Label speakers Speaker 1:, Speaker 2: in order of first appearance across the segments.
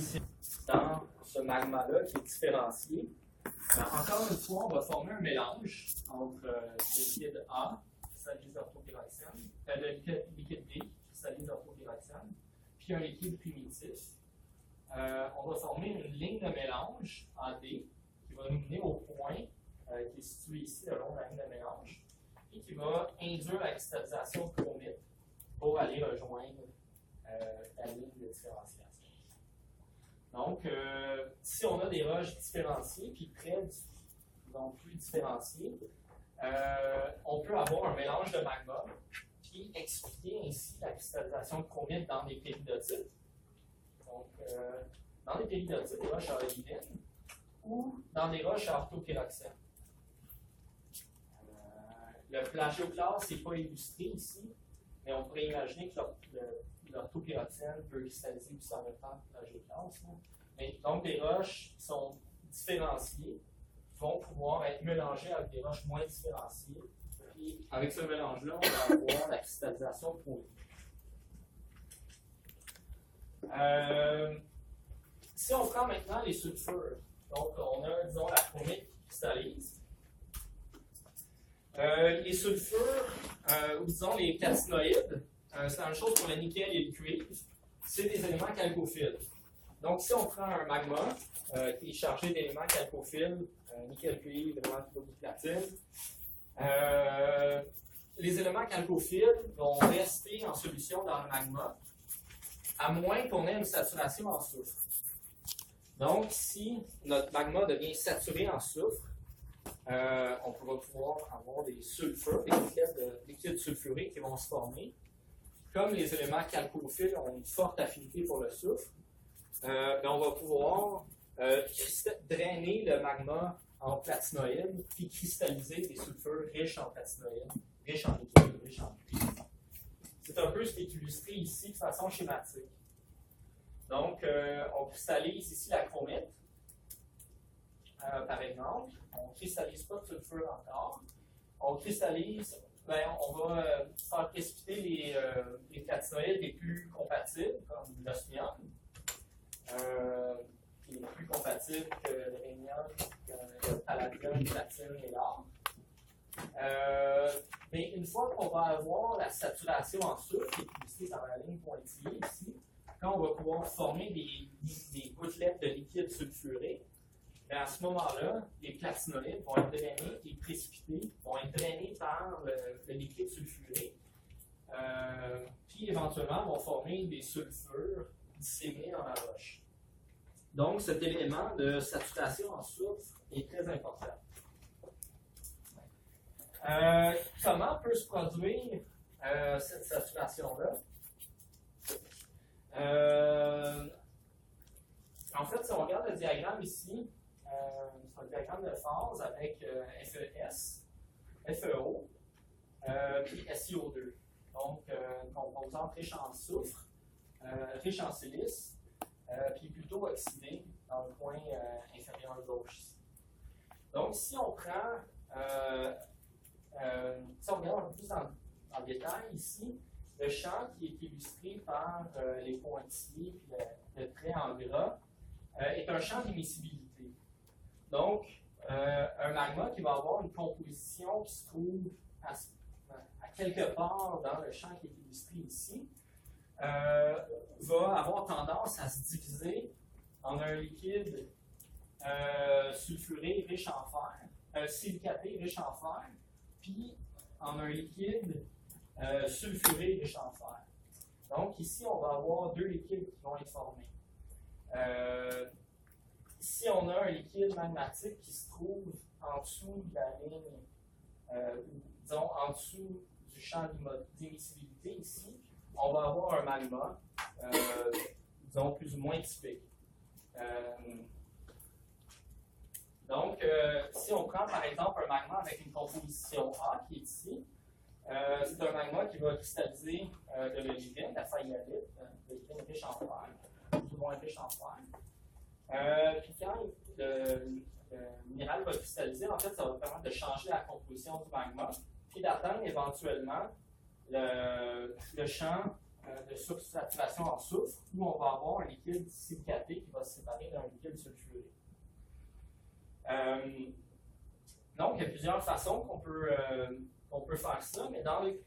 Speaker 1: composition dans ce magma-là qui est différencié. Encore une fois, on va former un mélange entre le liquide A, qui cristallise l'orthopyroxène, le liquide B, qui cristallise l'orthopyroxène, puis un liquide primitif. On va former une ligne de mélange AD qui va nous mener au point qui est situé ici le long de la ligne de mélange et qui va induire la cristallisation de chromite pour aller rejoindre la ligne de différenciation. Donc, si on a des roches différenciées puis très non plus différenciées, on peut avoir un mélange de magma puis expliquer ainsi la cristallisation de chromite dans des péridotites. Donc, dans des péridotites, des roches à olivine ou dans des roches à orthopyroxène. Le plagioclase n'est pas illustré ici, mais on pourrait imaginer que l'orthopyroxène peut cristalliser aussi en même temps que le plagioclase. Mais donc, des roches qui sont différenciées vont pouvoir être mélangées avec des roches moins différenciées. Puis, avec ce mélange-là, on va avoir la cristallisation chromite. Si on prend maintenant les sulfures, donc on a, disons, la chromite qui cristallise. Les sulfures, ou disons les catinoïdes, c'est la même chose pour le nickel et le cuivre, c'est des éléments chalcophiles. Donc, si on prend un magma qui est chargé d'éléments chalcophiles, nickel, cuivre, éléments de platine, les éléments chalcophiles vont rester en solution dans le magma, à moins qu'on ait une saturation en soufre. Donc, si notre magma devient saturé en soufre, on pourra pouvoir avoir des sulfures, des liquides sulfurés qui vont se former. Comme les éléments chalcophiles ont une forte affinité pour le soufre, on va pouvoir drainer le magma en platinoïdes puis cristalliser des sulfures riches en platinoïdes, riches en liquide, riches en cuivre. C'est un peu ce qui est illustré ici de façon schématique. Donc, on cristallise ici la chromite, par exemple. On ne cristallise pas de sulfure encore. On cristallise, on va faire précipiter les platinoïdes les plus compatibles, comme l'osmium, qui est plus compatible que le rhénium, le palladium, le platine et l'or. Mais une fois qu'on va avoir la saturation en soufre, qui est illustrée par la ligne pointillée ici, quand on va pouvoir former des gouttelettes de liquide sulfuré, à ce moment-là, les platinoïdes vont être drainés, les précipités vont être drainés par le liquide sulfuré, puis éventuellement vont former des sulfures disséminés dans la roche. Donc, cet élément de saturation en soufre est très important. Comment peut se produire cette saturation-là? En fait, si on regarde le diagramme ici, c'est un diagramme de phase avec FES, FeO, puis SiO2. Donc, une composante riche en soufre, riche en silice, puis plutôt oxydée dans le coin inférieur gauche ici. Donc, si on prend, si on regarde un peu plus en détail ici, le champ qui est illustré par les pointillés et le trait en gras est un champ d'émissibilité. Donc, un magma qui va avoir une composition qui se trouve à quelque part dans le champ qui est illustré ici, va avoir tendance à se diviser en un liquide sulfuré riche en fer, silicaté riche en fer, puis en un liquide sulfuré riche en fer. Donc ici, on va avoir deux liquides qui vont être formés. Si on a un liquide magmatique qui se trouve en dessous de la ligne, disons en dessous du champ d'émissibilité ici, on va avoir un magma, disons plus ou moins typique. Donc, si on prend par exemple un magma avec une composition A qui est ici, c'est un magma qui va cristalliser de l'olivine, la faïalite, de l'olivine riche en fer, plus ou moins riche en fer. Puis quand le minéral va cristalliser, en fait, ça va permettre de changer la composition du magma, puis d'atteindre éventuellement le champ de sursaturation en soufre, où on va avoir un liquide silicaté qui va se séparer d'un liquide sulfuré. Donc, il y a plusieurs façons qu'on peut faire ça, mais dans le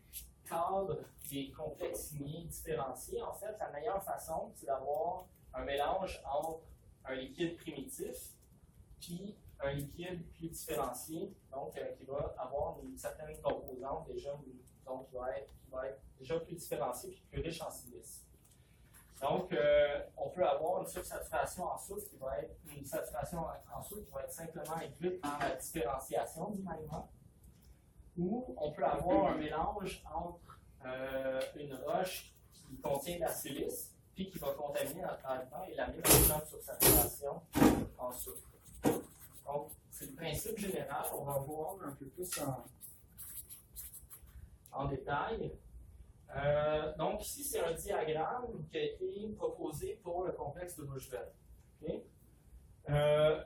Speaker 1: cadre des complexes liés différenciés, en fait, la meilleure façon, c'est d'avoir un mélange entre un liquide primitif puis un liquide plus différencié, donc qui va avoir une certaine composante déjà, donc qui va être déjà plus différencié puis plus riche en silice. Donc, on peut avoir une sursaturation en soufre qui va être une saturation en soufre qui va être simplement induite par la différenciation du magma, ou on peut avoir un mélange entre une roche qui contient de la silice puis qui va contaminer notre traitement et la mise en sursaturation en soufre. Donc, c'est le principe général. On va voir un peu plus en détail. Donc, ici, c'est un diagramme qui a été proposé pour le complexe de Bushveld. Okay?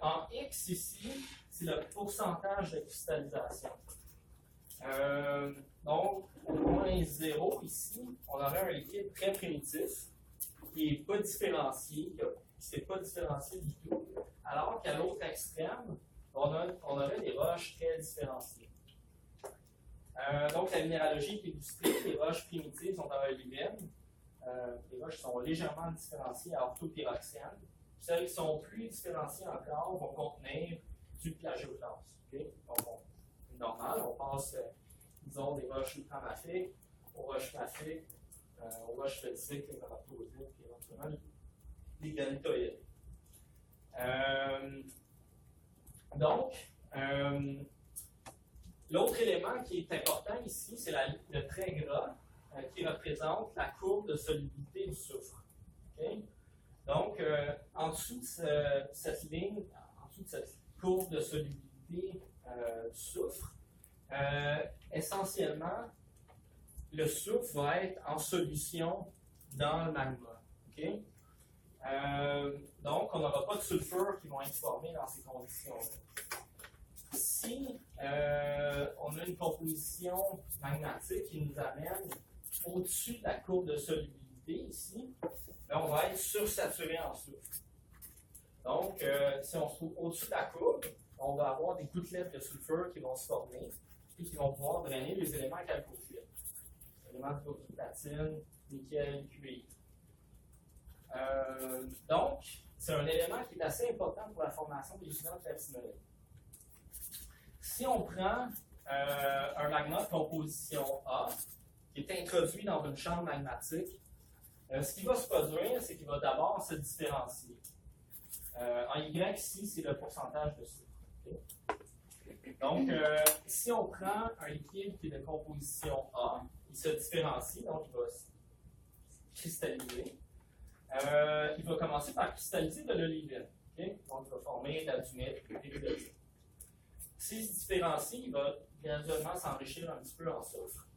Speaker 1: En X, ici, c'est le pourcentage de cristallisation. Donc, au point 0, ici, on aurait un liquide très primitif qui n'est pas différencié, qui ne s'est pas différencié du tout, alors qu'à l'autre extrême, on aurait des roches très différenciées. Donc, la minéralogie est illustrée, les roches primitives sont en olivine, les roches sont légèrement différenciées à orthopyroxène. Celles qui sont plus différenciées encore vont contenir du plagioclase. Okay? Donc, normal, on passe, disons, des roches ultramafiques aux roches mafiques, aux roches fétiques, les rhabdosites, et éventuellement les granitoïdes. Donc, l'autre élément qui est important ici, c'est le trait gras qui représente la courbe de solubilité du soufre. Okay? Donc, en dessous de cette ligne, en dessous de cette courbe de solubilité du soufre, essentiellement, le soufre va être en solution dans le magma. Okay? Donc, on n'aura pas de sulfure qui vont être formés dans ces conditions-là. Si on a une composition magmatique qui nous amène au-dessus de la courbe de solubilité ici, on va être sursaturé en soufre. Donc, si on se trouve au-dessus de la courbe, on va avoir des gouttelettes de sulfure qui vont se former et qui vont pouvoir drainer les éléments calcophiles. Les éléments de platine, nickel, cuivre. Donc, c'est un élément qui est assez important pour la formation des ginans platinoïdes. Si on prend un magma de composition A, qui est introduit dans une chambre magmatique, ce qui va se produire, c'est qu'il va d'abord se différencier. En Y, ici, c'est le pourcentage de sucre. Okay? Donc, si on prend un liquide qui est de composition A, il se différencie, donc il va se cristalliser. Il va commencer par cristalliser de l'olivine. Okay? Donc, il va former de la dunite et de l'olivine. S'il se différencie, il va graduellement s'enrichir un petit peu en soufre.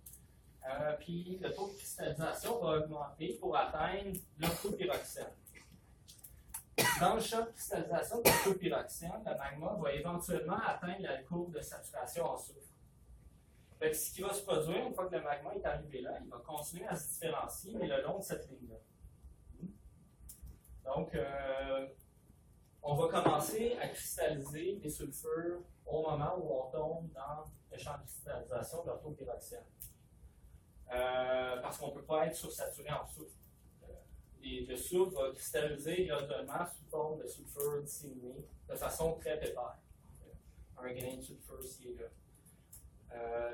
Speaker 1: Puis le taux de cristallisation va augmenter pour atteindre l'orthopyroxène. Dans le champ de cristallisation de l'orthopyroxène, le magma va éventuellement atteindre la courbe de saturation en soufre. Fait que ce qui va se produire, une fois que le magma est arrivé là, il va continuer à se différencier, mais le long de cette ligne-là. Donc, on va commencer à cristalliser des sulfures au moment où on tombe dans le champ de cristallisation de l'orthopyroxène. Parce qu'on ne peut pas être sursaturé en soufre. Le soufre va cristalliser graduellement sous forme de sulfure disséminé de façon très pépère. Un grain de sulfure ici et là.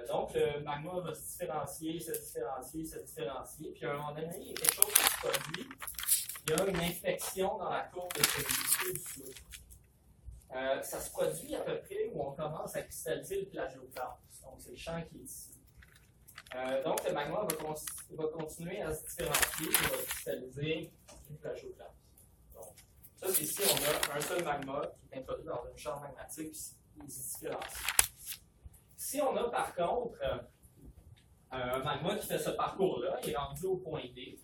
Speaker 1: Donc, le magma va se différencier, puis à un moment donné, il y a quelque chose qui se produit. Il y a une inflexion dans la courbe de solubilité du soufre. Ça se produit à peu près où on commence à cristalliser le plagioclase. Donc, c'est le champ qui est ici. Donc, le magma va continuer à se différencier et va cristalliser du plagioclase. Donc, ça, c'est ici, on a un seul magma qui est introduit dans une chambre magmatique et il se différencie. Si on a par contre un magma qui fait ce parcours-là, il est rendu au point D,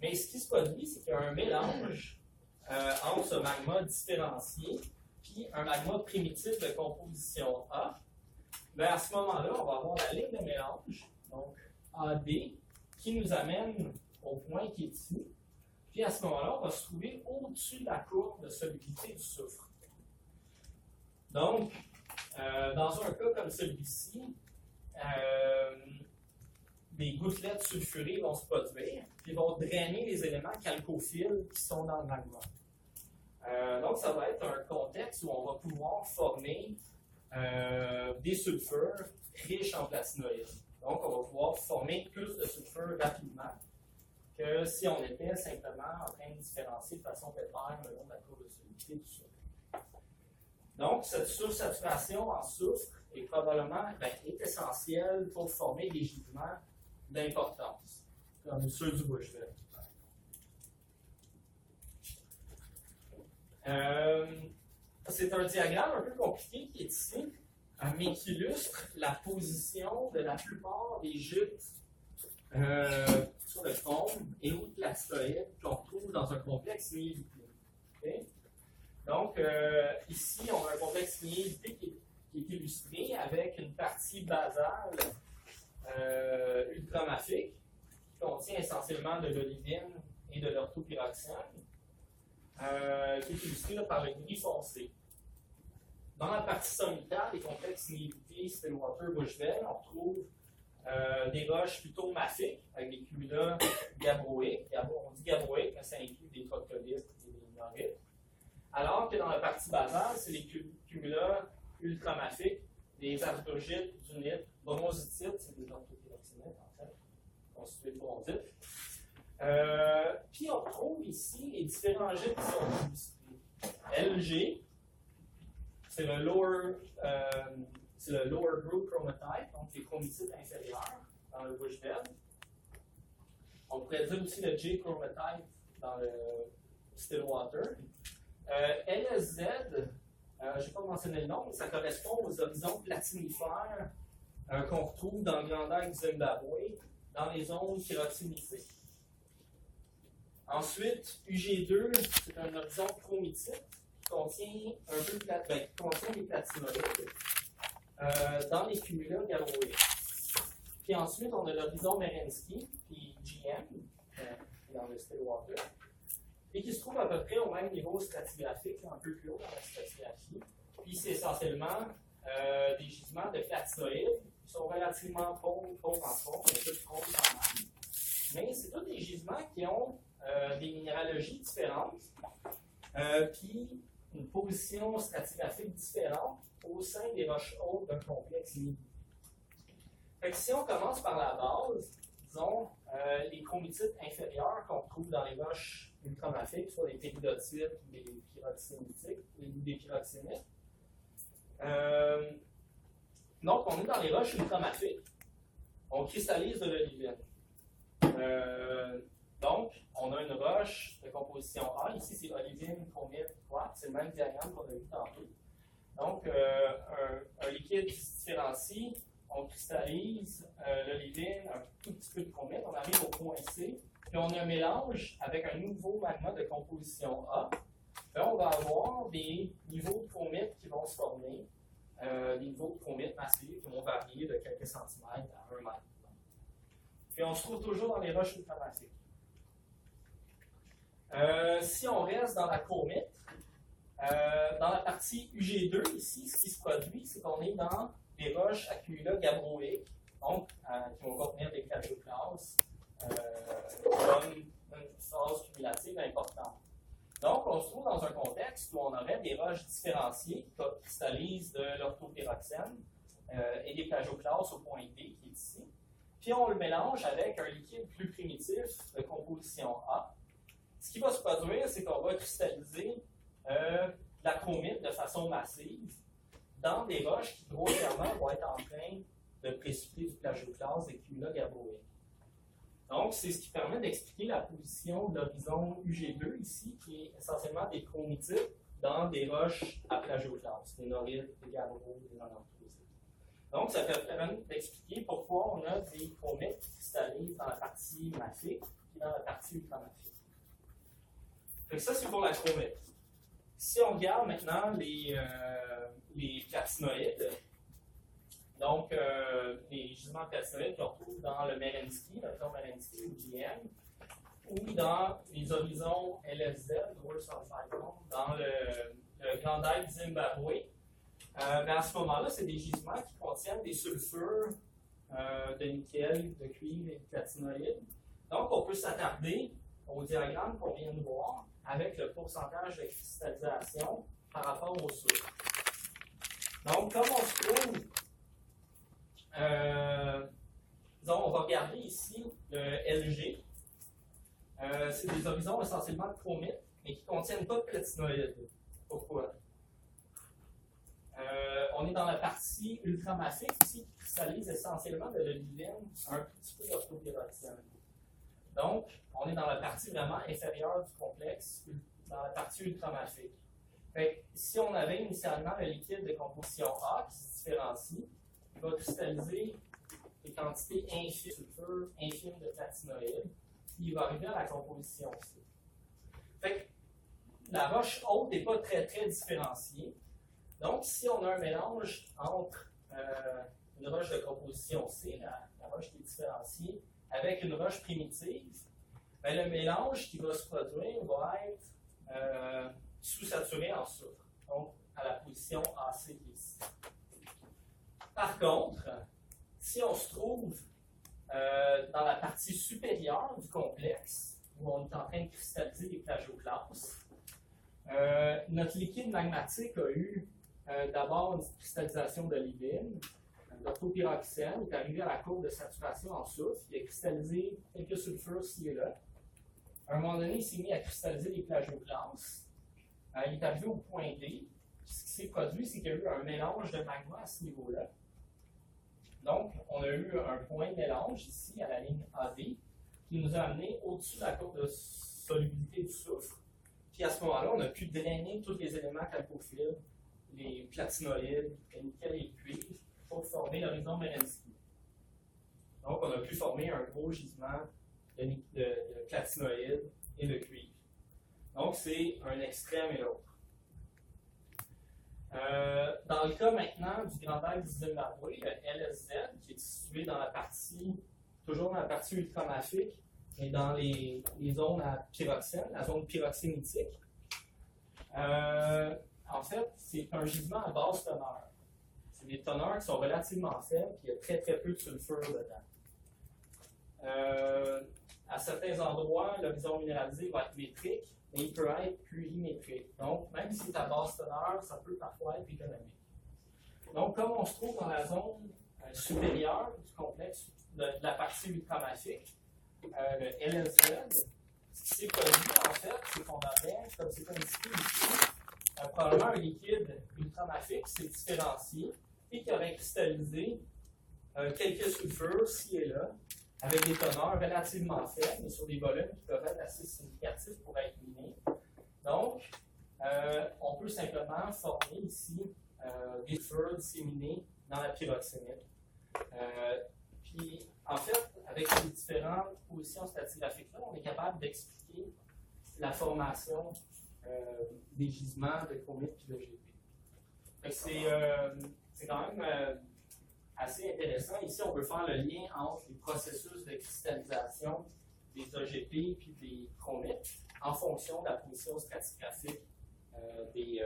Speaker 1: mais ce qui se produit, c'est qu'il y a un mélange entre ce magma différencié et un magma primitif de composition A. Bien, à ce moment-là, on va avoir la ligne de mélange, donc AD, qui nous amène au point qui est ici. Puis à ce moment-là, on va se trouver au-dessus de la courbe de solubilité du soufre. Donc, dans un cas comme celui-ci, des gouttelettes sulfurées vont se produire, puis vont drainer les éléments chalcophiles qui sont dans le magma. Donc, ça va être un contexte où on va pouvoir former des sulfures riches en platinoïdes. Donc, on va pouvoir former plus de sulfure rapidement que si on était simplement en train de différencier de façon pépère le long de la courbe de solubilité du soufre. Donc, cette sursaturation en soufre est probablement est essentielle pour former des gisements d'importance, comme ceux du Bushveld. C'est un diagramme un peu compliqué qui est ici, mais qui illustre la position de la plupart des gîtes sur le cône et ou plastoïdes qu'on retrouve dans un complexe lignité. Okay? Donc, ici, on a un complexe lignité qui est illustré avec une partie basale ultramafique qui contient essentiellement de l'olivine et de l'orthopyroxène, qui est illustré là, par le gris foncé. Dans la partie sommitale des complexes Niliti, Stillwater, Bushveld, on retrouve des roches plutôt mafiques avec des cumulats gabbroïques. On dit gabbroïques, mais ça inclut des troctolites et des norites. Alors que dans la partie basale, c'est les cumulats ultramafiques, des ardogites, dunites, bromositites, c'est des orthopyroxénites en fait, constitués de bromosite. Puis on retrouve ici les différents gîtes qui sont illustrés. LG, c'est le lower group chromatite, donc les chromatites inférieures dans le Bushveld. On pourrait dire aussi le J chromatite dans le Stillwater. LSZ, je n'ai pas mentionné le nom, mais ça correspond aux horizons platinifères qu'on retrouve dans le Grand Lac du Zimbabwe, dans les zones pyroxénisées. Ensuite, UG2, c'est un horizon chromitite qui contient un peu contient des platinoïdes dans les cumulats gabbroïques. Puis ensuite, on a l'horizon Merensky, puis GM, dans le Stillwater, et qui se trouve à peu près au même niveau stratigraphique, un peu plus haut dans la stratigraphie. Puis c'est essentiellement des gisements de platinoïdes qui sont relativement pauvres en fond, un peu pauvres en masse. Mais c'est tous des gisements qui ont des minéralogies différentes, puis une position stratigraphique différente au sein des roches hautes d'un complexe lignité. Fait que si on commence par la base, disons les chromatites inférieures qu'on retrouve dans les roches ultramafiques, soit des péridotites ou des pyroxénitiques ou des pyroxénites. Donc, on est dans les roches ultramafiques. On cristallise de l'olivine. Donc, on a une roche de composition A. Ici, c'est olivine, chromite, quartz. C'est le même diagramme qu'on a vu tantôt. Donc, un liquide qui se différencie, on cristallise l'olivine, un tout petit peu de chromite, on arrive au point C, puis on a un mélange avec un nouveau magma de composition A. Là, on va avoir des niveaux de chromite qui vont se former, des niveaux de chromite massifs qui vont varier de quelques centimètres à 1 mètre. Puis on se trouve toujours dans les roches ultramafiques. Si on reste dans la chromite, dans la partie UG2, ici, ce qui se produit, c'est qu'on est dans des roches accumulats gabbroïques, donc qui vont contenir des plagioclasses comme une phase cumulative importante. Donc, on se trouve dans un contexte où on aurait des roches différenciées qui cristallisent de l'orthopyroxène et des plagioclasses au point D qui est ici. Puis on le mélange avec un liquide plus primitif de composition A. Ce qui va se produire, c'est qu'on va cristalliser la chromite de façon massive dans des roches qui, grossièrement, vont être en train de précipiter du plagioclase et cumulats gabbroïques. Donc, c'est ce qui permet d'expliquer la position de l'horizon UG2 ici, qui est essentiellement des chromitites dans des roches à plagioclase, des norites, des gabbros, des anorthosites. Donc, ça permet d'expliquer pourquoi on a des chromites qui cristallisent dans la partie mafique et dans la partie ultramafique. Donc, ça, c'est pour la chromite. Si on regarde maintenant les platinoïdes, donc les gisements platinoïdes qu'on retrouve dans le Merensky, le réseau Merensky ou GM, ou dans les horizons LSZ, Lower Sulfide Zone, dans le Grand Lac du Zimbabwe. Mais à ce moment-là, c'est des gisements qui contiennent des sulfures de nickel, de cuivre et de platinoïde. Donc, on peut s'attarder au diagramme qu'on vient de voir avec le pourcentage de cristallisation par rapport au soufre. Donc, comme on se trouve, disons, on va regarder ici le LG. C'est des horizons essentiellement de chromite, mais qui ne contiennent pas de platinoïde. Pourquoi? On est dans la partie ultramafique ici qui cristallise essentiellement de l'olivine, un petit peu d'orthopyroxène. Donc, on est dans la partie vraiment inférieure du complexe, dans la partie ultramafique. Fait que, si on avait initialement le liquide de composition A qui se différencie, il va cristalliser des quantités infimes de sulfure, infimes de platinoïde, puis il va arriver à la composition C. Fait que la roche haute n'est pas très différenciée. Donc, si on a un mélange entre une roche de composition C, la roche qui est différenciée, avec une roche primitive, bien, le mélange qui va se produire va être sous-saturé en soufre, donc à la position AC qui est ici. Par contre, si on se trouve dans la partie supérieure du complexe, où on est en train de cristalliser des plagioclastes, notre liquide magmatique a eu d'abord une cristallisation d'olivine, d'orthopyroxène, est arrivé à la courbe de saturation en soufre, il a cristallisé quelques sulfures ici et là. À un moment donné, il s'est mis à cristalliser des plagioclastes. Il est arrivé au point D. Ce qui s'est produit, c'est qu'il y a eu un mélange de magma à ce niveau-là. Donc, on a eu un point de mélange ici à la ligne AD qui nous a amené au-dessus de la courbe de solubilité du soufre. Puis à ce moment-là, on a pu drainer tous les éléments chalcophiles, les platinoïdes, le nickel et le cuivre, pour former l'horizon Merensky. Donc, on a pu former un gros gisement de platinoïdes et de cuivre. Donc, c'est un extrême et l'autre. Dans le cas maintenant du Grand Lac du Zimbabwe, le LSZ, qui est situé dans la partie, toujours dans la partie ultramafique, mais dans les zones à pyroxène, la zone pyroxénitique, en fait, c'est un gisement à basse teneur. C'est des teneurs qui sont relativement faibles, puis il y a très peu de sulfure dedans. À certains endroits, l'horizon minéralisé va être métrique, mais il peut être plurimétrique. Donc, même si c'est à basse teneur, ça peut parfois être économique. Donc, comme on se trouve dans la zone supérieure du complexe de la partie ultramafique, le LSZ, ce qui s'est produit, en fait, c'est qu'on avait, comme c'est indiqué ici, probablement un liquide ultramafique qui s'est différencié et qui aurait cristallisé quelques sulfures, ici et là, avec des teneurs relativement faibles, mais sur des volumes qui peuvent être assez significatifs pour être minés. Donc, on peut simplement former ici des sulfures disséminés dans la pyroxénite. Puis, en fait, avec ces différentes positions stratigraphiques-là, on est capable d'expliquer la formation des gisements de chromite et de GP. C'est quand même assez intéressant. Ici, on peut faire le lien entre les processus de cristallisation des AGP et des chromites en fonction de la position stratigraphique des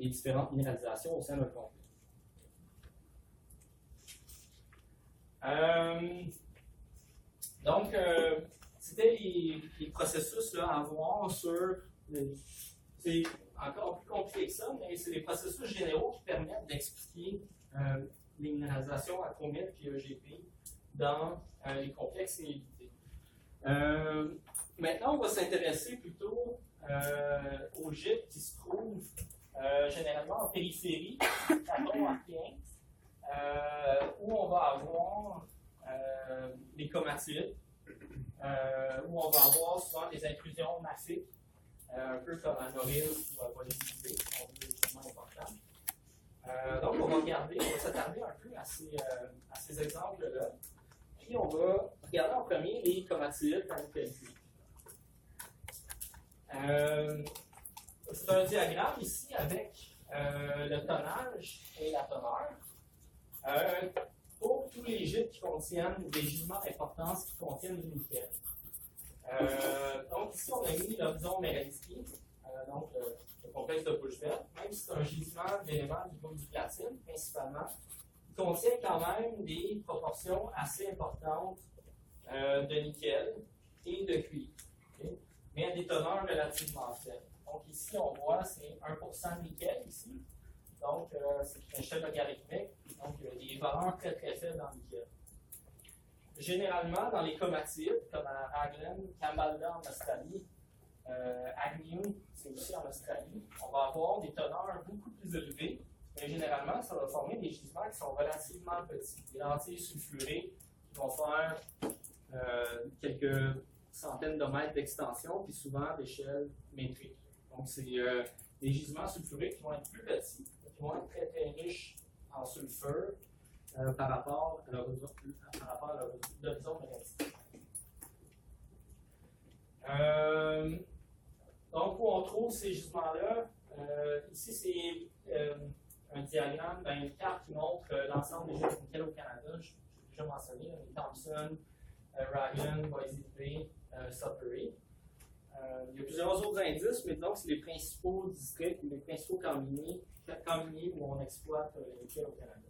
Speaker 1: différentes minéralisations au sein d'un complexe. Donc, c'était les processus là, à voir sur. C'est encore plus compliqué que ça, mais c'est des processus généraux qui permettent d'expliquer les minéralisations à chromite et EGP dans les complexes inévités. Maintenant, on va s'intéresser plutôt aux gîtes qui se trouvent généralement en périphérie, plateau archéen, où on va avoir les comatides, où on va avoir souvent des intrusions mafiques, un peu comme à Noril ou à Volibité, qui sont deux éléments importants. Donc, on va s'attarder un peu à ces exemples-là. Puis, on va regarder en premier les comatides manipulés. C'est un diagramme ici avec le tonnage et la teneur. Pour tous les gîtes qui contiennent des gisements d'importance qui contiennent du nickel. Donc ici, on a mis l'horizon Merensky, donc le complexe de Bushveld, même si c'est un gisement d'éléments du groupe du platine, principalement, il contient quand même des proportions assez importantes de nickel et de cuivre, okay? Mais à des teneurs relativement faibles. Donc ici, on voit, c'est 1% de nickel ici. Donc, c'est une échelle logarithmique. Donc, il y a des valeurs très très faibles en nickel. Généralement, dans les comatites, comme à Raglan, Kambalda en Australie, Agnew, c'est aussi en Australie, on va avoir des teneurs beaucoup plus élevées. Mais généralement, ça va former des gisements qui sont relativement petits. Des lentilles sulfurées qui vont faire quelques centaines de mètres d'extension, puis souvent d'échelle métrique. Donc, c'est des gisements sulfurés qui vont être plus petits, qui vont être très très riches en sulfure par rapport à l'horizon magnétique. Donc, où on trouve ces gisements-là, ici c'est un diagramme, une carte qui montre l'ensemble des gisements de nickel au Canada. J'ai déjà mentionné, les Thompson, Raglan, Boise Bay, Sudbury. Il y a plusieurs autres indices, mais donc c'est les principaux districts, les principaux caminiers où on exploite le nickel au Canada.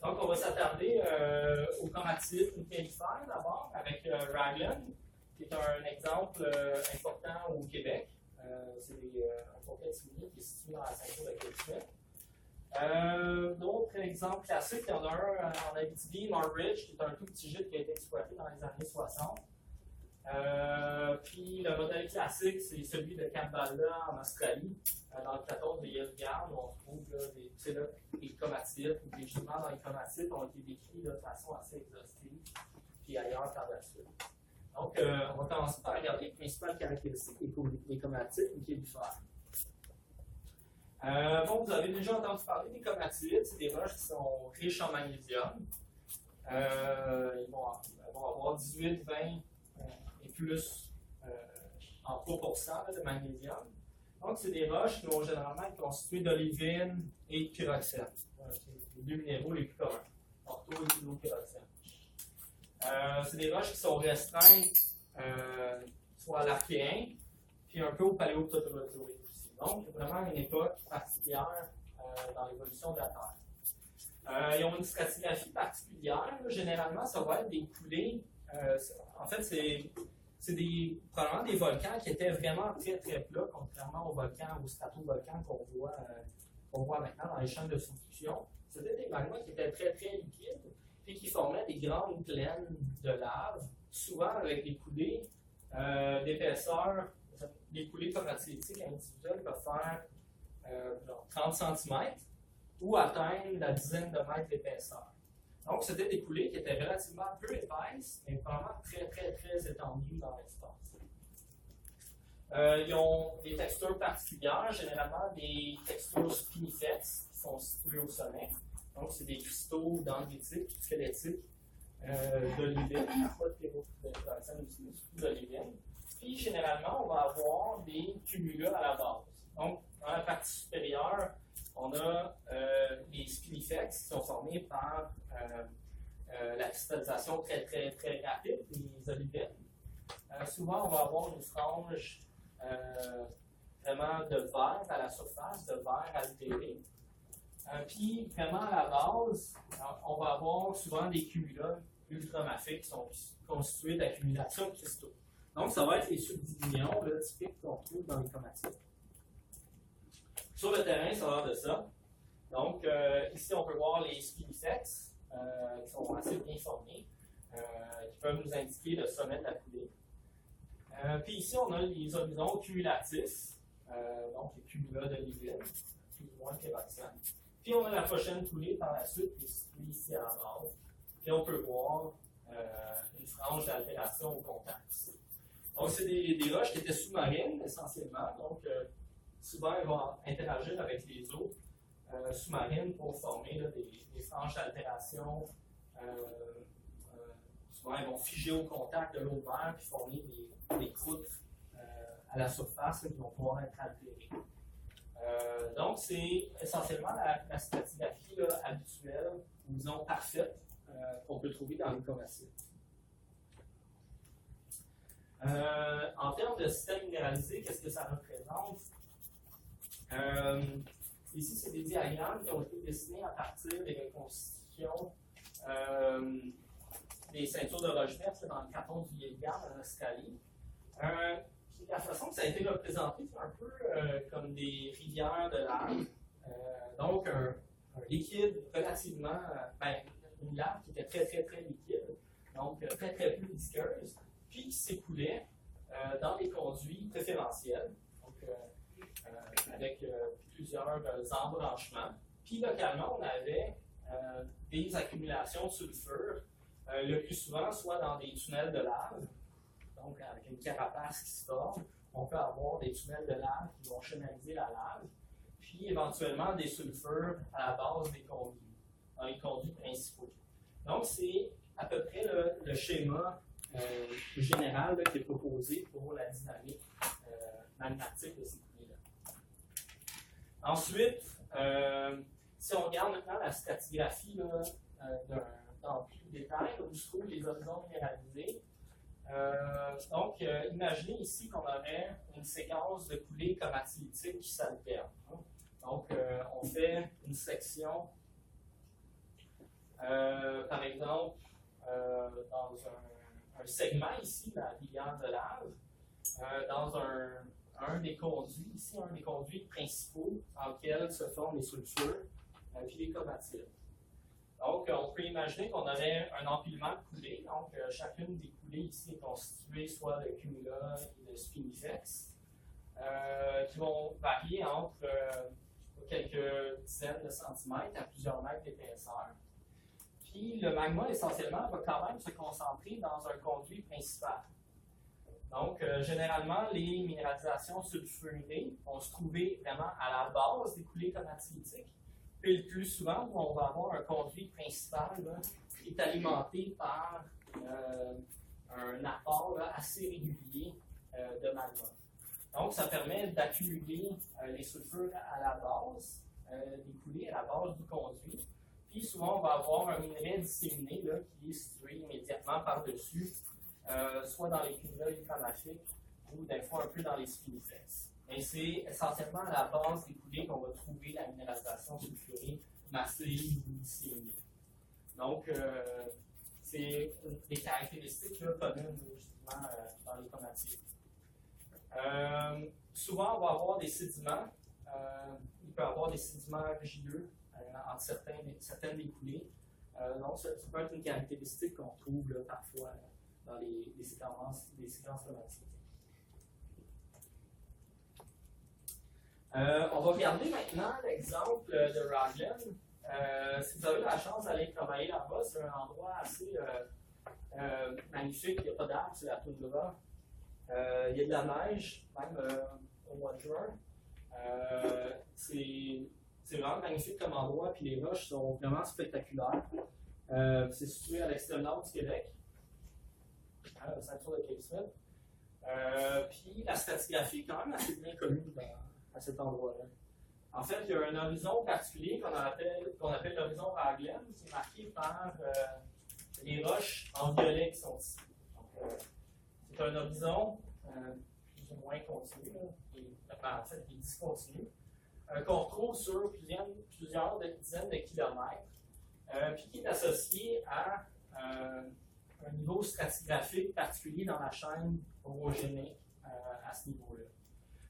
Speaker 1: Donc, on va s'attarder au chromatite nickellifère d'abord, avec Raglan, qui est un exemple important au Québec. C'est un complexe minier qui est situé dans la ceinture de Québec. D'autres exemples classiques, il y en a un en Abitibi, Marbridge, qui est un tout petit gîte qui a été exploité dans les années 60. Puis le modèle classique, c'est celui de Kambalda en Australie, dans le plateau de Yellowgarn, où on trouve des comatites, ou des gisements dans les comatites ont été décrits de façon assez exhaustive, puis ailleurs par la suite. Donc, on va commencer par regarder les principales caractéristiques des comatites nickellifères. Bon, vous avez déjà entendu parler des comatites, c'est des roches qui sont riches en magnésium. Ils vont avoir 18, 20 et plus en 3% de magnésium. Donc, c'est des roches qui vont généralement être constituées d'olivine et de pyroxène. C'est les deux minéraux les plus communs, ortho et phylopyroxène. C'est des roches qui sont restreintes soit à l'archéen, puis un peu au paléoprotérozoïque aussi. Donc, il y a vraiment une époque particulière dans l'évolution de la Terre. Ils ont une stratigraphie particulière. Généralement, ça va être des coulées. En fait, c'est probablement des volcans qui étaient vraiment très très plats, contrairement aux volcans, aux stratovolcans qu'on voit maintenant dans les chaînes de subduction. C'était des magmas qui étaient très très liquides, puis qui formaient des grandes plaines de lave, souvent avec des coulées d'épaisseur. Les coulées chromatitiques individuelles peuvent faire 30 cm ou atteindre la dizaine de mètres d'épaisseur. Donc, c'était des coulées qui étaient relativement peu épaisses, mais vraiment très, très, très étendues dans l'espace. Ils ont des textures particulières, généralement des textures spinifex qui sont situées au sommet. Donc, c'est des cristaux dendritiques, squelettiques d'olivine, pas de pyroxène aussi, surtout d'olivine. Puis, généralement, on va avoir des cumulats à la base. Donc, dans la partie supérieure, on a les spinifex qui sont formés par la cristallisation très, très, très rapide des olivines. Souvent, on va avoir une frange vraiment de verre à la surface, de verre altéré. Puis, vraiment à la base, on va avoir souvent des cumulats ultramafiques qui sont constitués d'accumulations de cristaux. Donc, ça va être les subdivisions typiques qu'on trouve dans les chromatites. Sur le terrain, ça va de ça. Donc, ici, on peut voir les spinifex qui sont assez bien formés, qui peuvent nous indiquer le sommet de la coulée. Puis ici, on a les horizons cumulatifs, donc les cumulats d'olivine, plus ou moins pyroxène. Puis on a la prochaine coulée par la suite, qui est située ici à la base. Puis on peut voir une frange d'altération au contact. Donc, c'est des roches qui étaient sous-marines essentiellement. Donc, souvent, elles vont interagir avec les eaux sous-marines pour former des franges d'altération. Souvent, elles vont figer au contact de l'eau de mer puis former des croûtes à la surface qui vont pouvoir être altérées. Donc, c'est essentiellement la stratigraphie là, habituelle, ou disons parfaite, qu'on peut trouver dans les commerciaux. En termes de système minéralisé, qu'est-ce que ça représente? Ici, c'est des diagrammes qui ont été dessinés à partir des reconstitutions des ceintures de roches vertes dans le canton du Yégan, en Australie. Puis la façon que ça a été représenté, c'est un peu comme des rivières de lave. Donc, un liquide relativement. Une lave qui était très, très, très liquide, donc très, très peu visqueuse, puis qui s'écoulait dans des conduits préférentiels, donc avec plusieurs embranchements. Puis localement, on avait des accumulations de sulfure, le plus souvent soit dans des tunnels de lave, donc avec une carapace qui se forme. On peut avoir des tunnels de lave qui vont canaliser la lave, puis éventuellement des sulfures à la base des conduits, dans les conduits principaux. Donc, c'est à peu près le schéma général là, qui est proposé pour la dynamique magmatique de ces coulées-là. Ensuite, si on regarde maintenant la stratigraphie dans plus de détail, où se trouvent les horizons minéralisés. Donc, imaginez ici qu'on aurait une séquence de coulées chromatilitique qui s'alterne. Donc, on fait une section, par exemple, dans un segment ici, la rivière de lave, dans un des conduits, ici, un des conduits principaux dans lesquels se forment les sulfures puis les chromatides. Donc, on peut imaginer qu'on aurait un empilement de coulées. Donc, chacune des coulées ici est constituée soit de cumula et de spinifex, qui vont varier entre quelques dizaines de centimètres à plusieurs mètres d'épaisseur. Puis, le magma, essentiellement, va quand même se concentrer dans un conduit principal. Donc, généralement, les minéralisations sulfurées vont se trouver vraiment à la base des coulées chromatilitiques. Puis, le plus souvent, on va avoir un conduit principal là, qui est alimenté par un apport là, assez régulier de magma. Donc, ça permet d'accumuler les sulfures à la base des coulées, à la base du conduit. Puis, souvent, on va avoir un minerai disséminé là, qui est situé immédiatement par-dessus, soit dans les cumulas ultramashiques ou des fois un peu dans les spinifex. Mais c'est essentiellement à la base des coulées qu'on va trouver la minéralisation sulfurée massive ou disséminée. Donc, c'est des caractéristiques là, communes justement dans les chromatides. Souvent, on va avoir des sédiments. Il peut y avoir des sédiments argileux entre certaines des coulées. Donc, ça peut être une caractéristique qu'on trouve là, parfois dans les séquences chromatiques. On va regarder maintenant l'exemple de Raglan. Si vous avez la chance d'aller travailler là-bas, c'est un endroit assez magnifique. Il n'y a pas d'arbres, c'est la toundra. Il y a de la neige, même au mois de juin. C'est vraiment magnifique comme endroit, puis les roches sont vraiment spectaculaires. C'est situé à l'extrême nord du Québec, la ceinture de Cape Smith. Puis la stratigraphie est quand même assez bien connue à cet endroit-là. En fait, il y a un horizon particulier qu'on appelle l'horizon Raglan, qui est marqué par les roches en violet qui sont ici. C'est un horizon plus ou moins continu, en fait, qui est discontinu, qu'on retrouve sur plusieurs dizaines de kilomètres, puis qui est associé à un niveau stratigraphique particulier dans la chaîne orogénique à ce niveau-là.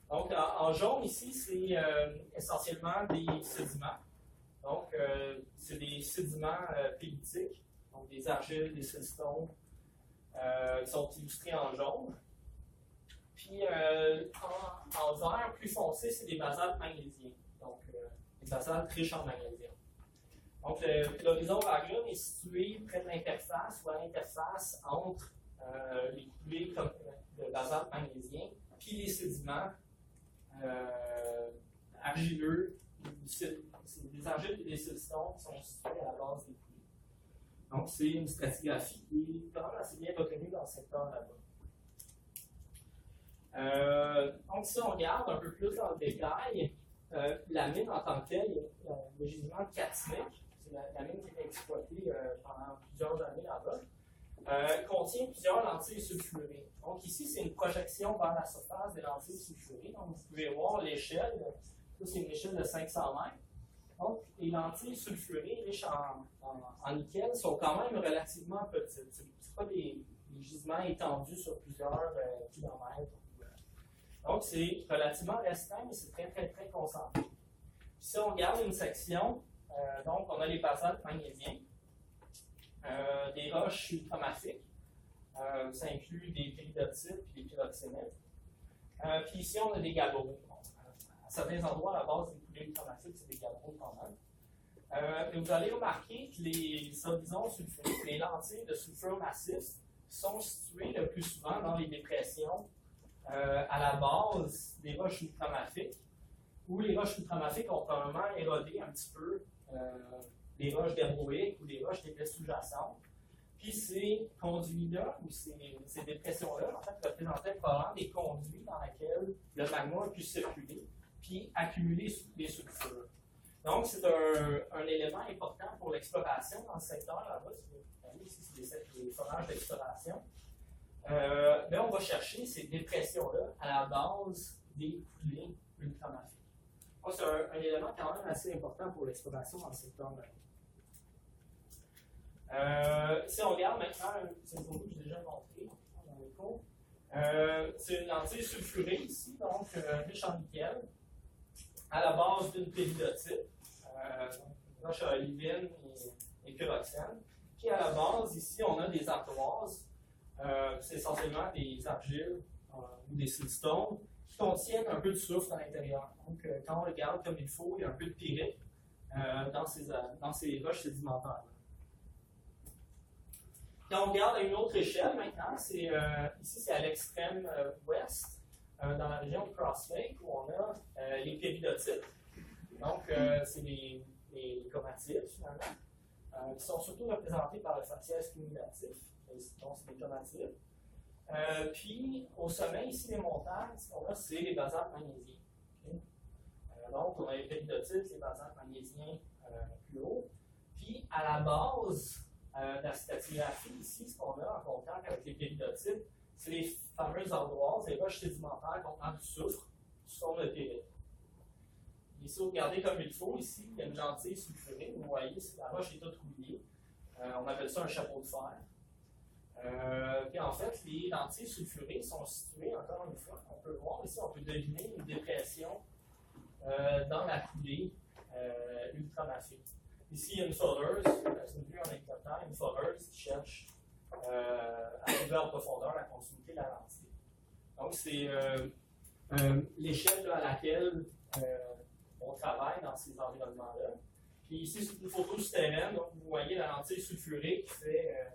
Speaker 1: Donc, en jaune, ici, c'est essentiellement des sédiments. Donc, c'est des sédiments pellitiques, donc des argiles, des siltstones, qui sont illustrés en jaune. Puis, en vert plus foncé, c'est des basaltes magnésiens. Donc, des basaltes riches en magnésium. Donc, l'horizon Raglan est situé près de l'interface, ou à l'interface entre les coulées de basalte magnésien puis les sédiments argileux, des argiles et des siltstones qui sont situés à la base des coulées. Donc, c'est une stratigraphie qui est quand même assez bien reconnue dans le secteur là-bas. Donc, si on regarde un peu plus dans le détail, la mine en tant que telle, le gisement de Katmai, c'est la mine qui a été exploitée pendant plusieurs années là-bas, contient plusieurs lentilles sulfurées. Donc ici, c'est une projection vers la surface des lentilles sulfurées. Donc vous pouvez voir l'échelle, c'est une échelle de 500 mètres. Donc les lentilles sulfurées riches en nickel sont quand même relativement petites. Ce ne sont pas des gisements étendus sur plusieurs kilomètres. Donc c'est relativement restreint, mais c'est très très très concentré. Puis, si on regarde une section, donc on a les basaltes magnésiens. Des roches ultramafiques. Ça inclut des péridotites et des pyroxénites. Puis ici, on a des gabbros. À certains endroits, à la base des coulées ultramafiques, c'est des gabbros quand même. Et vous allez remarquer que les horizons sulfuriques, les lentilles de sulfure massif, sont situées le plus souvent dans les dépressions à la base des roches ultramafiques, où les roches ultramafiques ont probablement érodé un petit peu des roches dermoïques ou des roches qui étaient sous-jacentes. Puis ces conduits-là, ou ces dépressions-là, en fait, représentaient probablement des conduits dans lesquels le magma a pu circuler, puis accumuler des sulfures. Donc, c'est un élément important pour l'exploration dans le secteur là-bas. Ici, c'est des forages d'exploration. Mais on va chercher ces dépressions-là à la base des coulées ultramafiques. Donc, c'est un élément quand même assez important pour l'exploration dans le secteur marin. Si on regarde maintenant, c'est une photo que j'ai déjà montrée dans les cours. C'est une lentille sulfurée ici, donc riche en nickel, à la base d'une péridotite, roche à olivine et pyroxène. Puis à la base, ici, on a des ardoises, c'est essentiellement des argiles ou des siltstones qui contiennent un peu de soufre à l'intérieur. Donc, quand on regarde comme il faut, il y a un peu de pyrite dans ces roches sédimentaires. Quand on regarde à une autre échelle maintenant, ici c'est à l'extrême ouest, dans la région de Cross Lake, où on a les péridotites. Donc, c'est les comatites finalement, qui sont surtout représentés par le faciès cumulatif, donc c'est des comatites. Puis, au sommet, ici, des montagnes, ce qu'on a, c'est les basaltes magnésiens. Okay? Donc, on a les péridotites, les basaltes magnésiens plus haut. Puis, à la base de la stratigraphie, ici, ce qu'on a en contact avec les péridotites, c'est les fameuses ardoises, les roches sédimentaires contenant du soufre, sous forme de pyrite. Ici, vous regardez comme il faut, ici, il y a une lentille sulfurée. Vous voyez, la roche est toute rouillée. On appelle ça un chapeau de fer. Puis en fait, les lentilles sulfurées sont situées, encore une fois, on peut voir ici, on peut deviner une dépression dans la coulée ultramafique. Ici, il y a une foreuse, c'est une vue en hélicoptère, une foreuse qui cherche à arriver en profondeur la continuité de la lentille. Donc, c'est l'échelle à laquelle on travaille dans ces environnements-là. Puis ici, c'est une photo souterraine, donc vous voyez la lentille sulfurée qui fait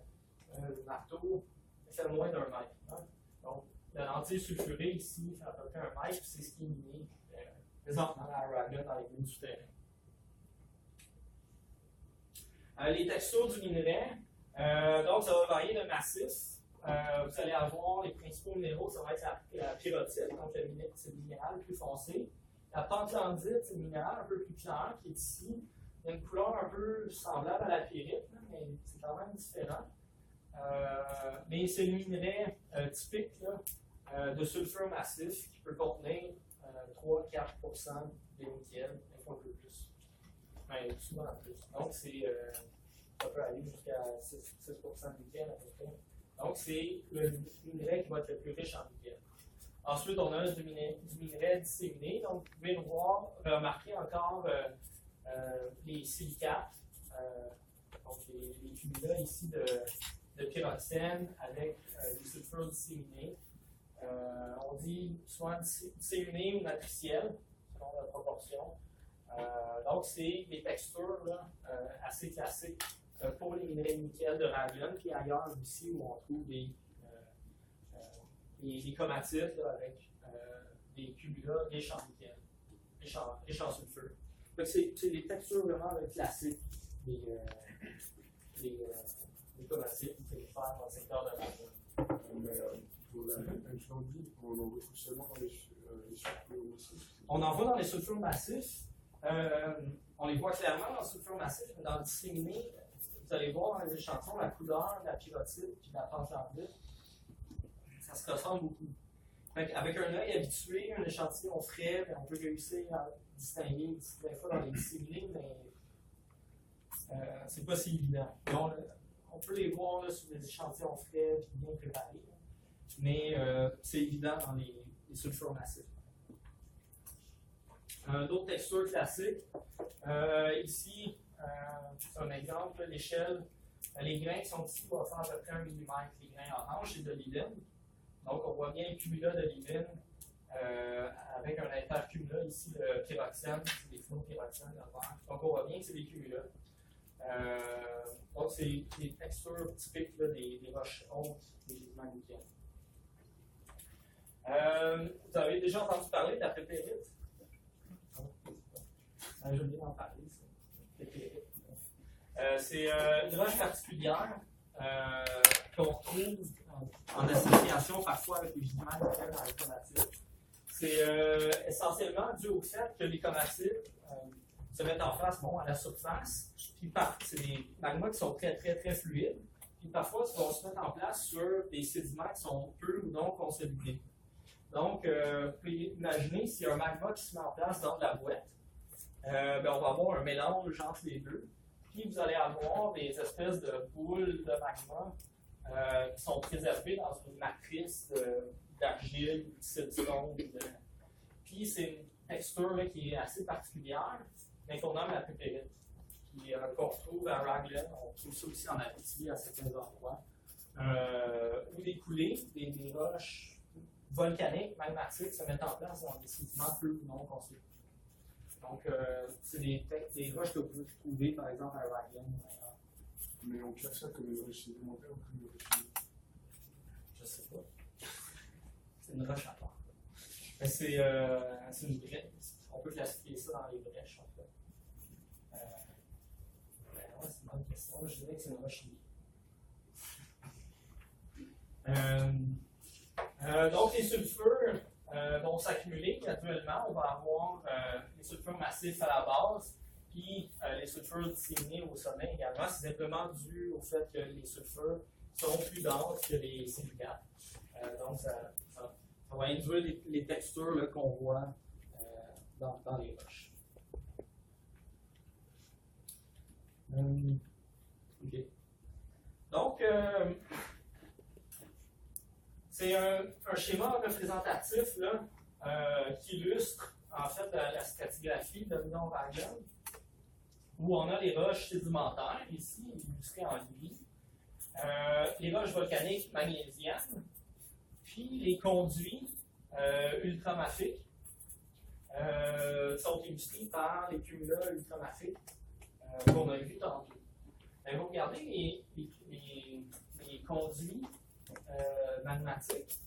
Speaker 1: le marteau, fait moins d'1 mètre. Hein? Donc, la lentille sulfurée ici fait à peu près 1 mètre, puis c'est ce qui est miné présentement à Aragon dans les mines souterraines. Les textures du minerai, donc ça va varier de massif. Vous allez avoir les principaux minéraux, ça va être la pyrrhotite, donc c'est le minéral plus foncé. La pentlandite, c'est le minéral un peu plus clair qui est ici. Il y a une couleur un peu semblable à la pyrite, mais c'est quand même différent. Mais c'est le minerai typique là, de sulfure massif qui peut contenir 3-4% de nickel, des fois un peu plus. Mais souvent plus. Donc, ça peut aller jusqu'à 6% de nickel à peu près. Donc, c'est le minerai qui va être le plus riche en nickel. Ensuite, on a du minerai disséminé. Donc, vous pouvez remarquer encore les silicates, donc les cumulats ici de pyroxène avec des sulfures disséminées. On dit souvent disséminé ou matriciel, selon la proportion. Donc, c'est des textures là, assez classiques pour les minerais de nickel de Raglan, puis ailleurs aussi où on trouve des chromatites là, avec des cumulats riches en nickel, riches en sulfure. Donc, c'est des textures vraiment classiques des chromatites qu'on peut faire dans le secteur de Raglan.
Speaker 2: Pour l'incendie, on en retrouve seulement dans les surplombs aussi.
Speaker 1: On en voit dans les sulfures massifs. On les voit clairement dans le sulfure massif, mais dans le disséminé, vous allez voir dans les échantillons la couleur de la pyrrhotite et de la pentlandite. Ça se ressemble beaucoup. Avec un œil habitué, un échantillon frais, on peut réussir à distinguer des fois dans les disséminés, mais c'est pas si évident. On peut les voir là, sur des échantillons frais et bien préparés, mais c'est évident dans les sulfures massifs. D'autres textures classiques. Ici, c'est un exemple, l'échelle. Les grains qui sont ici vont faire à peu près 1 mm. Les grains orange, c'est de l'olivine. Donc, on voit bien un cumulat d'olivine avec un intercumulat ici de pyroxène, c'est des flots de pyroxène. Donc, on voit bien que c'est des cumulats. Donc, c'est des textures typiques là, des roches hautes, des gisements de nickel. Vous avez déjà entendu parler de la pépérite? Je viens d'en parler, ça. C'est une roche particulière qu'on retrouve en association parfois avec les gisements de nickel dans les comatites. C'est essentiellement dû au fait que les comatites se mettent en face à la surface, puis c'est des magmas qui sont très, très, très fluides, puis parfois ils vont se mettre en place sur des sédiments qui sont peu ou non consolidés. Donc, vous pouvez imaginer s'il y a un magma qui se met en place dans de la boîte, on va avoir un mélange entre les deux. Puis vous allez avoir des espèces de boules de magma qui sont préservées dans une matrice d'argile, de siltstone. Puis c'est une texture là, qui est assez particulière, mais qu'on nomme la pépérite, qu'on retrouve à Raglan. On trouve ça aussi en Abitibi à certains endroits. Ou des coulées, des roches volcaniques, magmatiques, se mettent en place dans des sédiments peu ou non consolidés. Donc, c'est des roches que vous pouvez trouver, par exemple, à Raglan.
Speaker 2: Mais on classe ça comme une roche sédimentaire ou comme une roche?
Speaker 1: Je sais pas. C'est une roche à part. Mais c'est une brèche. On peut classifier ça dans les brèches, en fait. Ouais, c'est une bonne question. Je dirais que c'est une roche liée. Donc, les sulfures vont s'accumuler graduellement. On va avoir les sulfures massifs à la base, puis les sulfures disséminés au sommet également. C'est simplement dû au fait que les sulfures sont plus denses que les silicates. Donc, ça va induire les textures qu'on voit dans les roches. Okay. Donc, c'est un schéma représentatif là, qui illustre en fait la stratigraphie de Raglan, où on a les roches sédimentaires, ici illustrées en gris, les roches volcaniques magnésiennes, puis les conduits ultramafiques sont illustrés par les cumulats ultramafiques qu'on a vus tantôt. Vous regardez les conduits magmatiques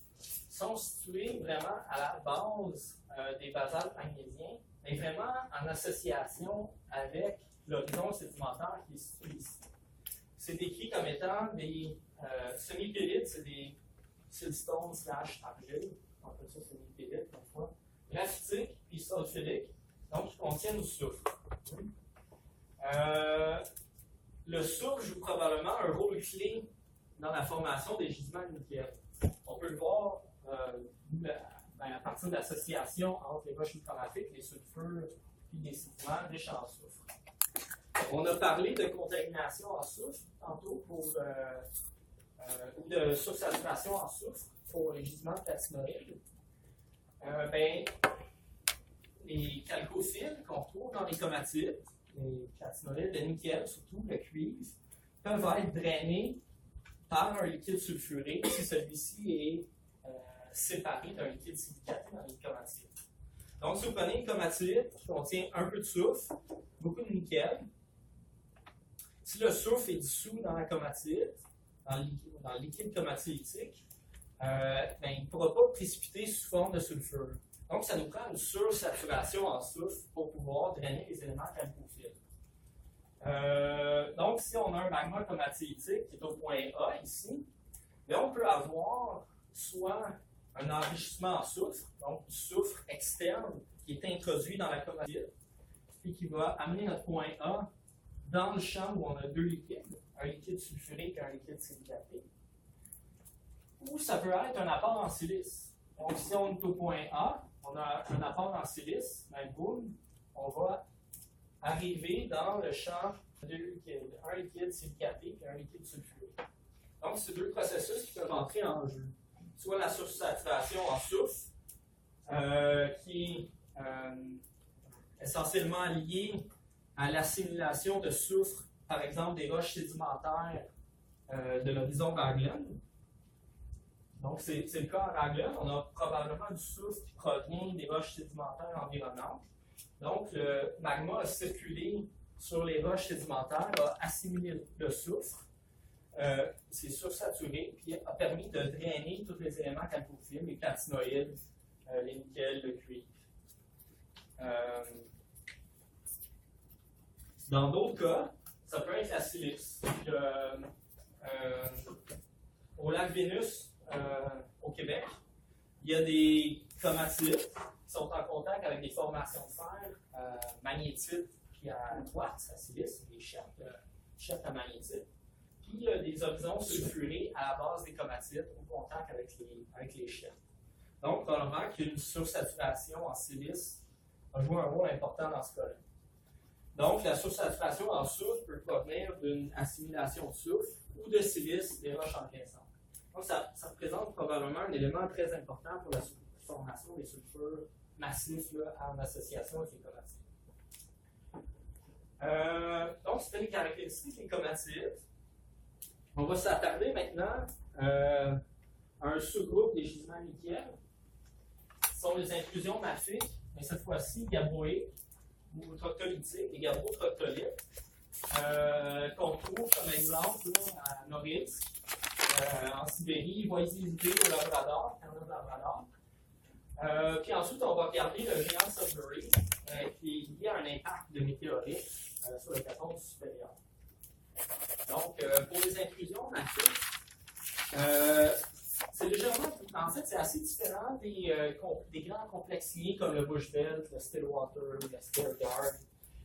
Speaker 1: sont situés vraiment à la base des basaltes magnésiens, mais vraiment en association avec l'horizon sédimentaire qui est situé ici. C'est décrit comme étant des semi-pélites, c'est des siltstone / argile, on appelle ça semi-pélites parfois, graphitiques puis sulfuriques, donc qui contiennent du soufre. Le soufre joue probablement un rôle clé dans la formation des gisements de nickel. On peut le voir à partir de l'association entre les roches ultramafiques, les sulfures et les sédiments riches en soufre. On a parlé de contamination en soufre tantôt ou de sursaturation en soufre pour les gisements de platinoïdes. Les chalcophiles qu'on retrouve dans les comatites, les platinoïdes de nickel, surtout le cuivre, peuvent être drainés par un liquide sulfuré si celui-ci est séparé d'un liquide silicaté dans les comatites. Donc, si vous prenez une comatite qui contient un peu de soufre, beaucoup de nickel, si le soufre est dissous dans la comatite, dans le liquide comatitique, il ne pourra pas précipiter sous forme de sulfure. Donc, ça nous prend une sursaturation en soufre pour pouvoir drainer les éléments chalcophiles. Donc, si on a un magma comatitique qui est au point A ici, on peut avoir soit un enrichissement en soufre, donc du soufre externe qui est introduit dans la comatite, puis qui va amener notre point A dans le champ où on a deux liquides, un liquide sulfurique et un liquide silicaté. Ou ça peut être un apport en silice. Donc, si on est au point A, on a un apport en silice, ben boum, on va arriver dans le champ de deux liquides, un liquide silicaté et un liquide sulfurique. Donc, c'est deux processus qui peuvent entrer en jeu. Soit la sursaturation en soufre, qui est essentiellement liée à l'assimilation de soufre, par exemple des roches sédimentaires de l'horizon Raglan. Donc, c'est le cas en Raglan. On a probablement du soufre qui provient des roches sédimentaires environnantes. Donc, le magma a circulé sur les roches sédimentaires, a assimilé le soufre, c'est sursaturé, puis a permis de drainer tous les éléments chalcophiles, les platinoïdes, les nickels, le cuivre. Dans d'autres cas, ça peut être la silice. Au lac Vénus, au Québec, il y a des comatites qui sont en contact avec des formations de fer, magnétite, puis à quartz, à silice, des chefs à magnétite. Puis il y a des horizons sulfurés à la base des comatites au contact avec les chefs. Donc, probablement qu'une sursaturation en silice a joué un rôle important dans ce cas-là. Donc, la sursaturation en soufre peut provenir d'une assimilation de soufre ou de silice des roches encaissantes. Donc, ça représente probablement un élément très important pour la formation des sulfures massifs là, en association avec les comatites. Donc, c'était les caractéristiques des comatites. On va s'attarder maintenant à un sous-groupe des gisements nickel. Ce sont les intrusions mafiques, mais cette fois-ci gabbroïques ou troctolithiques et gabro-troctolites, qu'on trouve comme exemple là, à Norilsk, en Sibérie, Voisisby au Labrador, Canada Labrador. Puis ensuite, on va regarder le géant Sudbury, qui est lié à un impact de météorite sur le catone supérieur. Donc, pour les intrusions mafiques, c'est légèrement, en fait, c'est assez différent des grands complexes liés comme le Bushveld, le Stillwater, le Stargard.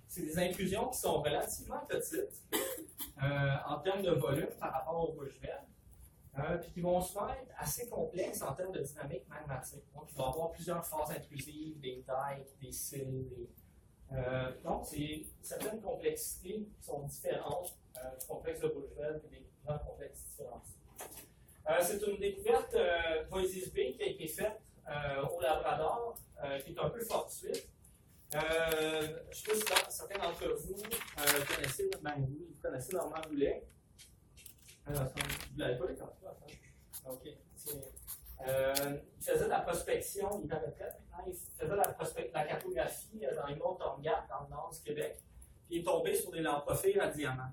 Speaker 1: C'est des intrusions qui sont relativement petites en termes de volume par rapport au Bushveld, puis qui vont souvent être assez complexes en termes de dynamique magmatique. Donc, il va y avoir plusieurs phases intrusives, des dikes, des cils, donc, c'est certaines complexités qui sont différentes du complexe de Bushveld et des grands complexes différents. C'est une découverte Voisisby qui a été faite au Labrador, qui est un peu fortuite. Je ne sais pas si certains d'entre vous connaissez, vous connaissez Normand Boulet. Vous ne l'avez pas lu quand ça? OK. Il faisait de la prospection, il est à retraite maintenant, il faisait de la cartographie dans les monts Tonga, dans le nord du Québec, puis il est tombé sur des lamprophiles à diamants.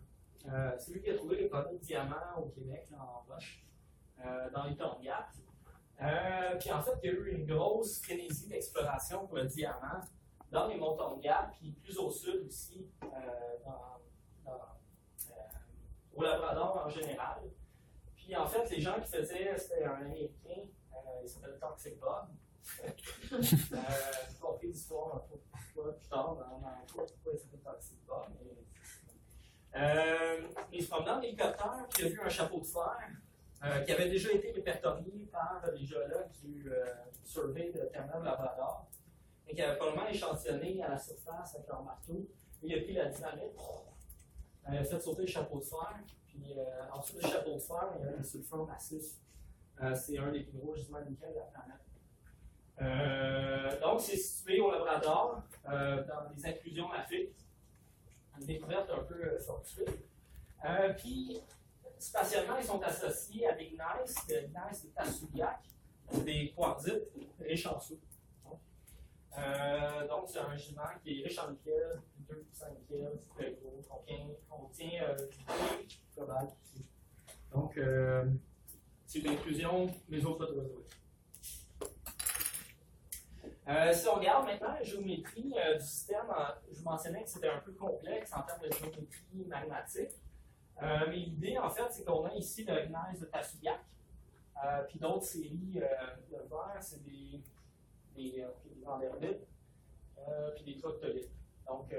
Speaker 1: C'est lui qui a trouvé les premiers diamants au Québec, là, en roche, dans les Tonga. Puis en fait, il y a eu une grosse frénésie d'exploration pour le diamant dans les monts Tonga, puis plus au sud aussi, au Labrador en général. Puis en fait, les gens qui faisaient, c'était un Américain, il s'appelle Toxic Bob. J'ai compris l'histoire un peu plus tard dans pourquoi il s'appelle Toxic Bob. Il se promenait en hélicoptère, puis il a vu un chapeau de fer qui avait déjà été répertorié par les géologues du Survey de Terre-Neuve-Labrador, et qui avait probablement échantillonné à la surface avec leur marteau. Il a pris la dynamite, il a fait sauter le chapeau de fer. Puis en dessous du chapeau de fer, il y a un sulfure massif. C'est un des plus gros gisements de nickel de la planète. Donc, c'est situé au Labrador, dans des inclusions mafiques. Une découverte un peu fortuite. Puis, spatialement, ils sont associés à des gneiss, des Tassubiac, des quartzites riches en soufre. Donc, c'est un gisement qui est riche en nickel, 2% de nickel, c'est très gros, contient du global aussi. Donc, c'est une inclusion mésoprotérozoïque. Si on regarde maintenant la géométrie du système, je vous mentionnais que c'était un peu complexe en termes de géométrie magmatique. Mais l'idée, en fait, c'est qu'on a ici le gneiss de Tassubiac, puis d'autres séries, le vert, c'est des enderbites. puis des troctolites. Donc,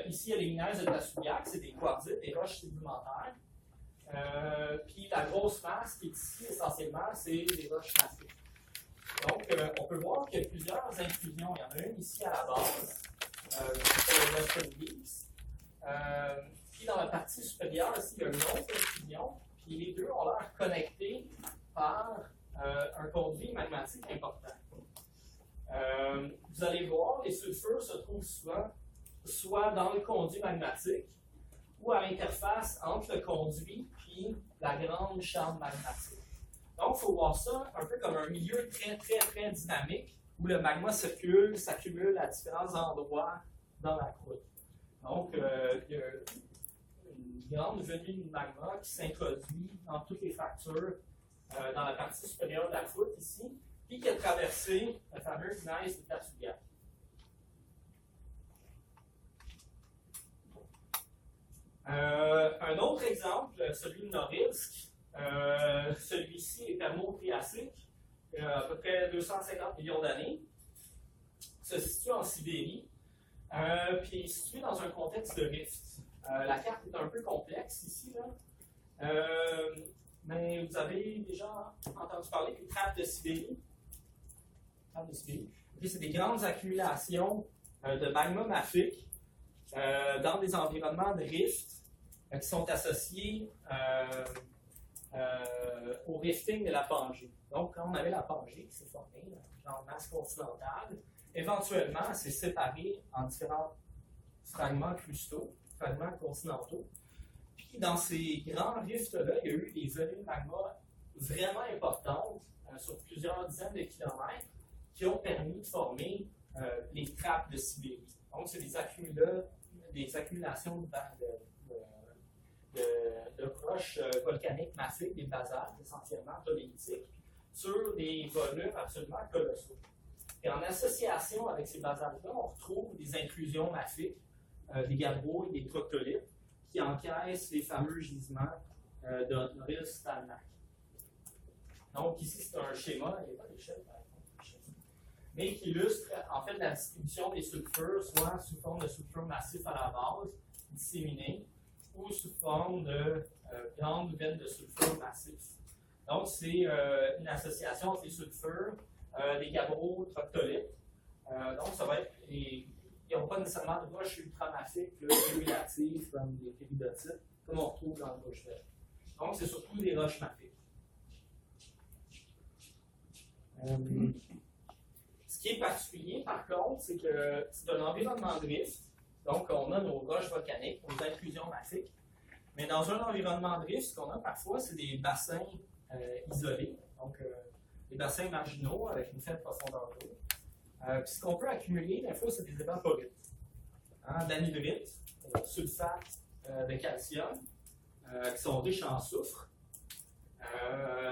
Speaker 1: ici, il y a les gneiss de Tasouillac, c'est des quartzites, des roches sédimentaires. Puis la grosse masse qui est ici, essentiellement, c'est des roches massives. Donc, on peut voir qu'il y a plusieurs inclusions. Il y en a une ici à la base, c'est le Western Leaves. Puis dans la partie supérieure, ici, il y a une autre inclusion. Puis les deux ont l'air connectés par un conduit magmatique important. Vous allez voir, les sulfures se trouvent souvent soit dans le conduit magmatique ou à l'interface entre le conduit et la grande chambre magmatique. Donc, il faut voir ça un peu comme un milieu très dynamique où le magma circule, s'accumule à différents endroits dans la croûte. Donc, il y a une grande venue de magma qui s'introduit dans toutes les fractures dans la partie supérieure de la croûte ici, puis qui a traversé le fameux gneiss de Tasouillac. Un autre exemple, celui de Norilsk. Celui-ci est thermo-triassique, à peu près 250 millions d'années. Se situe en Sibérie, puis est situé dans un contexte de rift. La carte est un peu complexe ici, là. Mais vous avez déjà entendu parler des trappes de Sibérie? Okay, c'est des grandes accumulations de magma mafique dans des environnements de rift qui sont associés au rifting de la Pangée. Donc, quand on avait la Pangée qui s'est formée dans la masse continentale, éventuellement, elle s'est séparée en différents fragments cristaux, fragments continentaux. Puis, dans ces grands rifts-là, il y a eu des venues de magma vraiment importantes sur plusieurs dizaines de kilomètres qui ont permis de former les trappes de Sibérie. Donc, c'est des accumulations de roches volcaniques massives, des basaltes essentiellement toléitiques, sur des volumes absolument colossaux. Et en association avec ces basaltes-là, on retrouve des inclusions mafiques, des gabbros et des troctolites, qui encaissent les fameux gisements de Norilsk-Stalnac. Donc ici, c'est un schéma, il n'y a pas d'échelle par exemple, mais qui illustre en fait la distribution des sulfures, soit sous forme de sulfures massifs à la base, disséminés, ou sous forme de grandes veines de sulfures massifs. Donc, c'est une association entre les sulfures, des gabbros troctolites. Donc, ça va être. Ils n'ont pas nécessairement de roches ultramafiques cumulatives comme les péridotites, comme on retrouve dans le roche verte. Donc, c'est surtout des roches mafiques. Ce qui est particulier, par contre, c'est que c'est un environnement de rift. Donc, on a nos roches volcaniques, nos inclusions mafiques. Mais dans un environnement de rift, ce qu'on a parfois, c'est des bassins isolés, donc des bassins marginaux avec une faible profondeur d'eau. Puis ce qu'on peut accumuler, des fois, c'est des évaporites. D'anhydrite, sulfate de calcium, qui sont riches en soufre.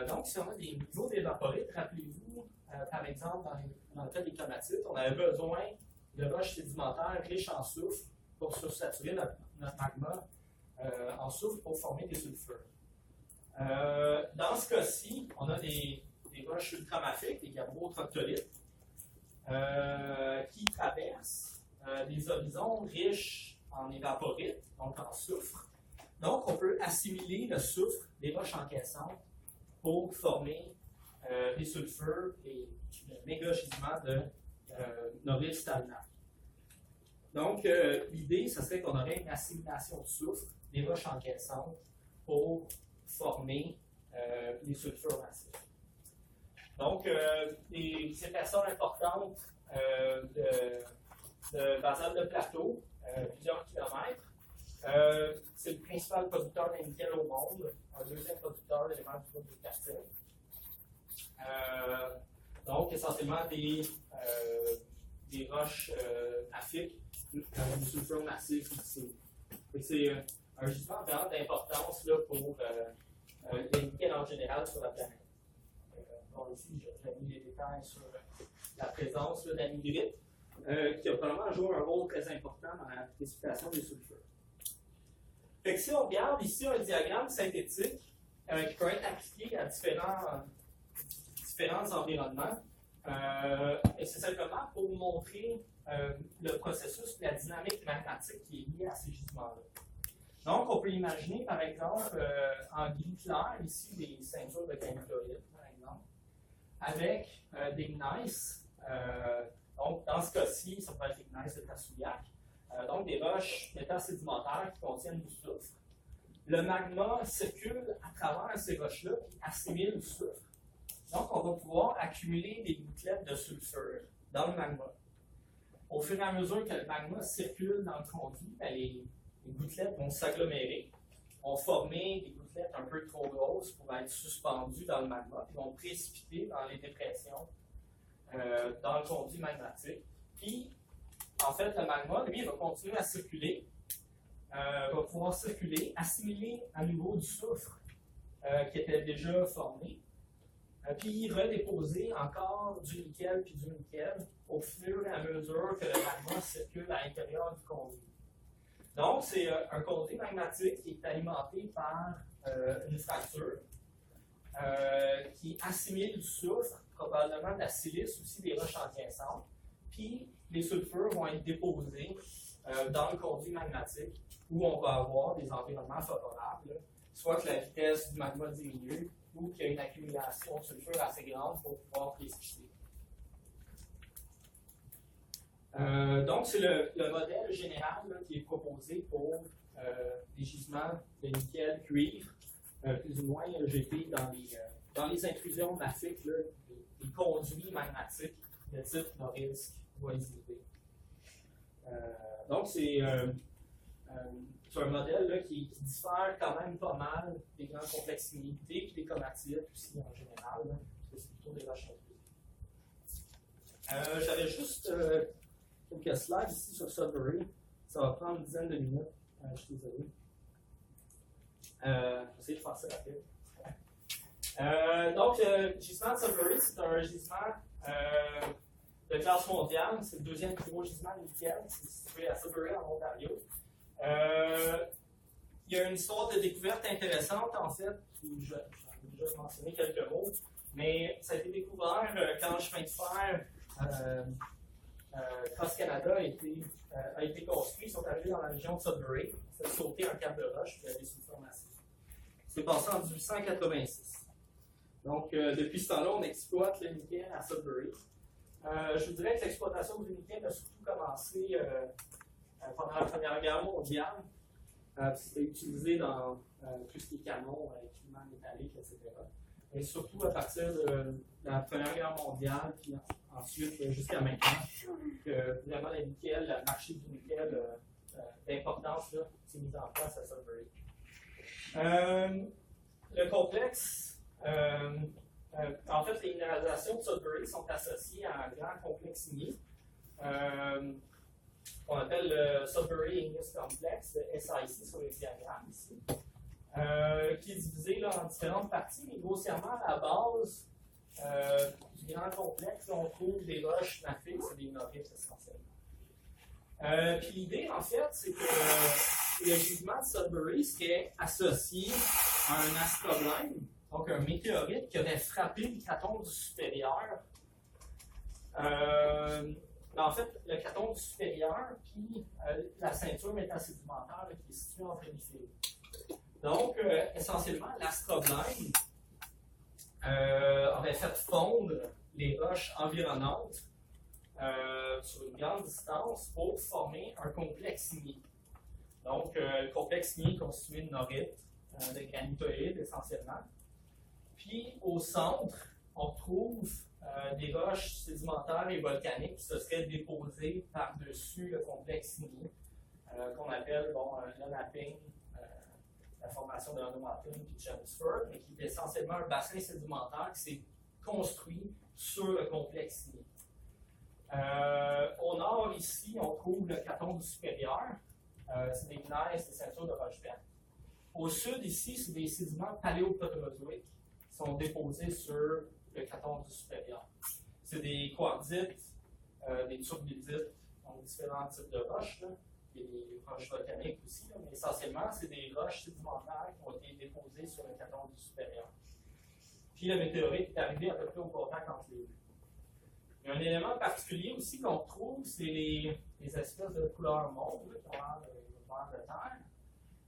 Speaker 1: Donc, si on a des niveaux d'évaporites, rappelez-vous, par exemple, dans le cas des clématites, on avait besoin de roches sédimentaires riches en soufre pour sursaturer notre magma en soufre pour former des sulfures. Dans ce cas-ci, on a des roches ultramafiques, des gabbros troctolites, qui traversent des horizons riches en évaporites, donc en soufre. Donc, on peut assimiler le soufre des roches encaissantes pour former des sulfures et le méga gisement de Norilsk-Stalnac. Donc, l'idée, ce serait qu'on aurait une assimilation de soufre des roches encaissantes pour former les sulfures massifs. Donc, ces personnes importantes de basalte de plateau, plusieurs kilomètres, c'est le principal producteur de nickel au monde, un deuxième producteur d'éléments du groupe de Castel. Donc, essentiellement des roches mafiques, des sulfures massifs ici. C'est un gisement vraiment d'importance là, pour le nickel en général sur la planète. Bon, ici, j'ai mis les détails sur la présence d'anhydrite, qui a probablement joué un rôle très important dans la précipitation des sulfures. Fait que si on regarde ici un diagramme synthétique qui peut être appliqué à différents environnements, Et c'est simplement pour vous montrer le processus, la dynamique magmatique qui est liée à ces gisements-là. Donc, on peut imaginer, par exemple, en gris clair, ici, des ceintures de canutoïdes, par exemple, avec des gneiss. Donc, dans ce cas-ci, ça peut être des gneiss de Tassouliac. Donc, des roches métasédimentaires qui contiennent du soufre. Le magma circule à travers ces roches-là et assimile du soufre. Donc, on va pouvoir accumuler des gouttelettes de sulfure dans le magma. Au fur et à mesure que le magma circule dans le conduit, les gouttelettes vont s'agglomérer, vont former des gouttelettes un peu trop grosses pour être suspendues dans le magma, puis vont précipiter dans les dépressions dans le conduit magmatique. Puis, en fait, le magma, lui, va continuer à circuler, va pouvoir circuler, assimiler à nouveau du soufre qui était déjà formé, puis redéposer encore du nickel puis du nickel au fur et à mesure que le magma circule à l'intérieur du conduit. Donc, c'est un conduit magmatique qui est alimenté par une fracture qui assimile du soufre, probablement de la silice, aussi des roches encaissantes, puis les sulfures vont être déposés dans le conduit magmatique où on va avoir des environnements favorables, soit que la vitesse du magma diminue ou qu'il y a une accumulation de sulfure assez grande pour pouvoir précipiter. Donc, c'est le modèle général là, qui est proposé pour les gisements de nickel, cuivre, plus ou moins GP dans les intrusions mafiques, là, des conduits magmatiques de type Norilsk ou Izilvé. Donc, c'est un modèle là, qui diffère quand même pas mal des grands complexes similarités et des comatites aussi en général, là, parce que c'est plutôt des roches intrusives. J'avais juste quelques slides ici sur Sudbury. Ça va prendre une dizaine de minutes. Je suis désolé. J'essaie de faire ça rapide. Donc, le gisement de Sudbury, c'est un gisement de classe mondiale. C'est le deuxième plus gros gisement de nickel. C'est situé à Sudbury, en Ontario. Il y a une histoire de découverte intéressante, en fait, où j'en ai déjà mentionné quelques mots, mais ça a été découvert quand le chemin de fer Cross-Canada a été construit. Ils sont arrivés dans la région de Sudbury. Ça a sauté un câble de roche puis il y a des sulfures massifs. C'est passé en 1886. Donc, depuis ce temps-là, on exploite le nickel à Sudbury. Je vous dirais que l'exploitation du nickel a surtout commencé pendant la Première Guerre mondiale. C'était utilisé dans tout ce qui est canon, équipements métalliques, etc. Et surtout à partir de la Première Guerre mondiale, puis ensuite jusqu'à maintenant, que vraiment le nickel, le marché du nickel d'importance s'est mis en place à Sudbury. Le complexe, en fait, les minéralisations de Sudbury sont associées à un grand complexe minier. Qu'on appelle le Sudbury Igneous Complex, le SIC sur les diagrammes ici, qui est divisé là, en différentes parties, mais grossièrement à la base du grand complexe, on trouve des roches mafiques et des norites essentiellement. Puis l'idée, en fait, c'est que le gisement de Sudbury serait associé à un astroblème, donc un météorite qui aurait frappé le craton du supérieur. En fait, le craton du supérieur, puis la ceinture métasédimentaire qui est située en périphérie. Donc, essentiellement, l'astroblème aurait fait fondre les roches environnantes sur une grande distance pour former un complexe igné. Donc, le complexe igné est constitué de norites, de granitoïdes essentiellement. Puis, au centre, on trouve des roches sédimentaires et volcaniques qui se seraient déposées par-dessus le complexe igné, qu'on appelle le mapping, la formation de l'anomapping et de Chelmsford, mais qui est essentiellement un bassin sédimentaire qui s'est construit sur le complexe igné. Au nord, ici, on trouve le craton du supérieur. C'est des gneiss, des ceintures de roches vertes. Au sud, ici, c'est des sédiments paléoprotérozoïques qui sont déposés sur le craton du supérieur. C'est des quartzites, des turbidites, donc différents types de roches. Là. Il y a des roches volcaniques aussi, là, mais essentiellement, c'est des roches sédimentaires qui ont été déposées sur le craton du supérieur. Puis le météorite est arrivé à peu près au contact entre les deux. Il y a un élément particulier aussi qu'on retrouve, c'est les espèces de couleur mauve qui ont l'air de terre.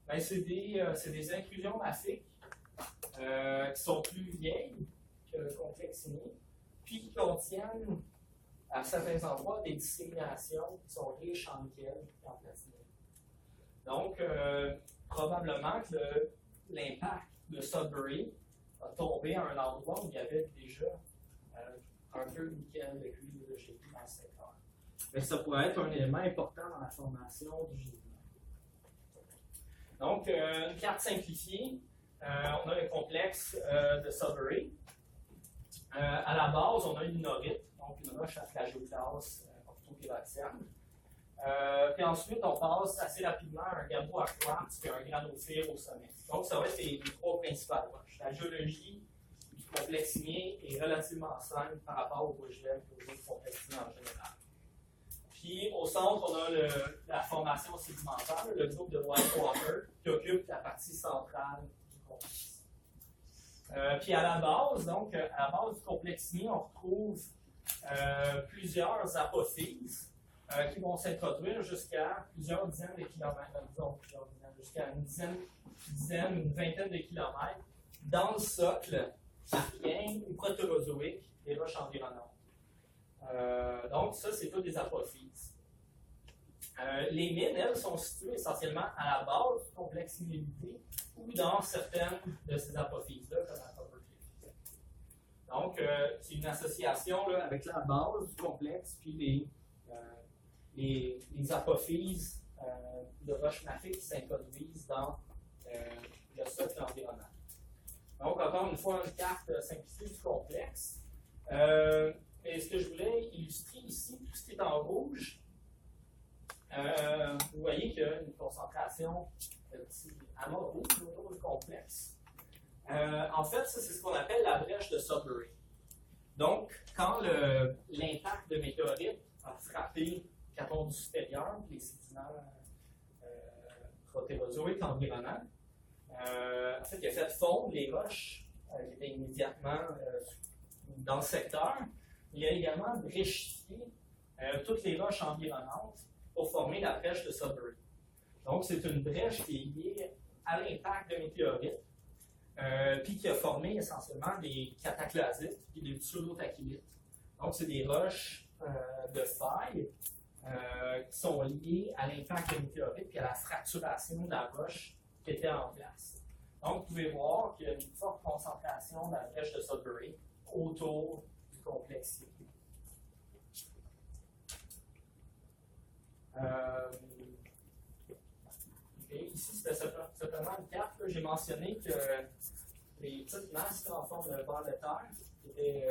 Speaker 1: Ben, c'est des inclusions mafiques qui sont plus vieilles que le complexe igné, puis qui contiennent à certains endroits des disséminations qui sont riches en nickel et en platine. Donc, probablement que l'impact de Sudbury a tombé à un endroit où il y avait déjà un peu de nickel, de cuivre, de GP dans le secteur. Mais ça pourrait être un élément important dans la formation du gisement. Donc, une carte simplifiée, on a le complexe de Sudbury. À la base, on a une norite, donc une roche à plagioclase orthopyroxiane. Puis ensuite, on passe assez rapidement à un gabbro à quartz et un granophile au sommet. Donc, ça va être les trois principales roches. La géologie du complexe igné est relativement simple par rapport au Rouge-Lèvre et aux autres complexes ignés en général. Puis, au centre, on a la formation sédimentaire, le groupe de Whitewater, qui occupe la partie centrale du complexe. Puis, à la base du complexe igné, on retrouve plusieurs apophyses qui vont s'introduire jusqu'à plusieurs dizaines de kilomètres, jusqu'à une dizaine, une vingtaine de kilomètres dans le socle archéen ou protérozoïque des roches environnantes. Donc, ça, c'est toutes des apophyses. Les mines, elles, sont situées essentiellement à la base du complexe ignéité ou dans certaines de ces apophyses-là, comme la Coppercliff. Donc, c'est une association là, avec la base du complexe puis les apophyses de roches mafiques qui s'introduisent dans le socle environnant. Donc, encore une fois, une carte simplifiée du complexe. Et ce que je voulais illustrer ici, tout ce qui est en rouge, vous voyez qu'il y a une concentration de petits amas rouges autour du complexe. En fait, ça, c'est ce qu'on appelle la brèche de Sudbury. Donc, quand l'impact de météorite a frappé le Caton du supérieur, les sédiments protérozoïques environnants, en fait, il a fait fondre les roches qui étaient immédiatement dans le secteur. Il a également bréchifié toutes les roches environnantes pour former la brèche de Sudbury. Donc, c'est une brèche qui est liée à l'impact de météorites, puis qui a formé essentiellement des cataclasites et des pseudotachyllites. Donc, c'est des roches de faille qui sont liées à l'impact de météorites et à la fracturation de la roche qui était en place. Donc, vous pouvez voir qu'il y a une forte concentration de la brèche de Sudbury autour du complexe. Ici, c'était simplement une carte. J'ai mentionné que les petites masses en forme de barre de terre, qui étaient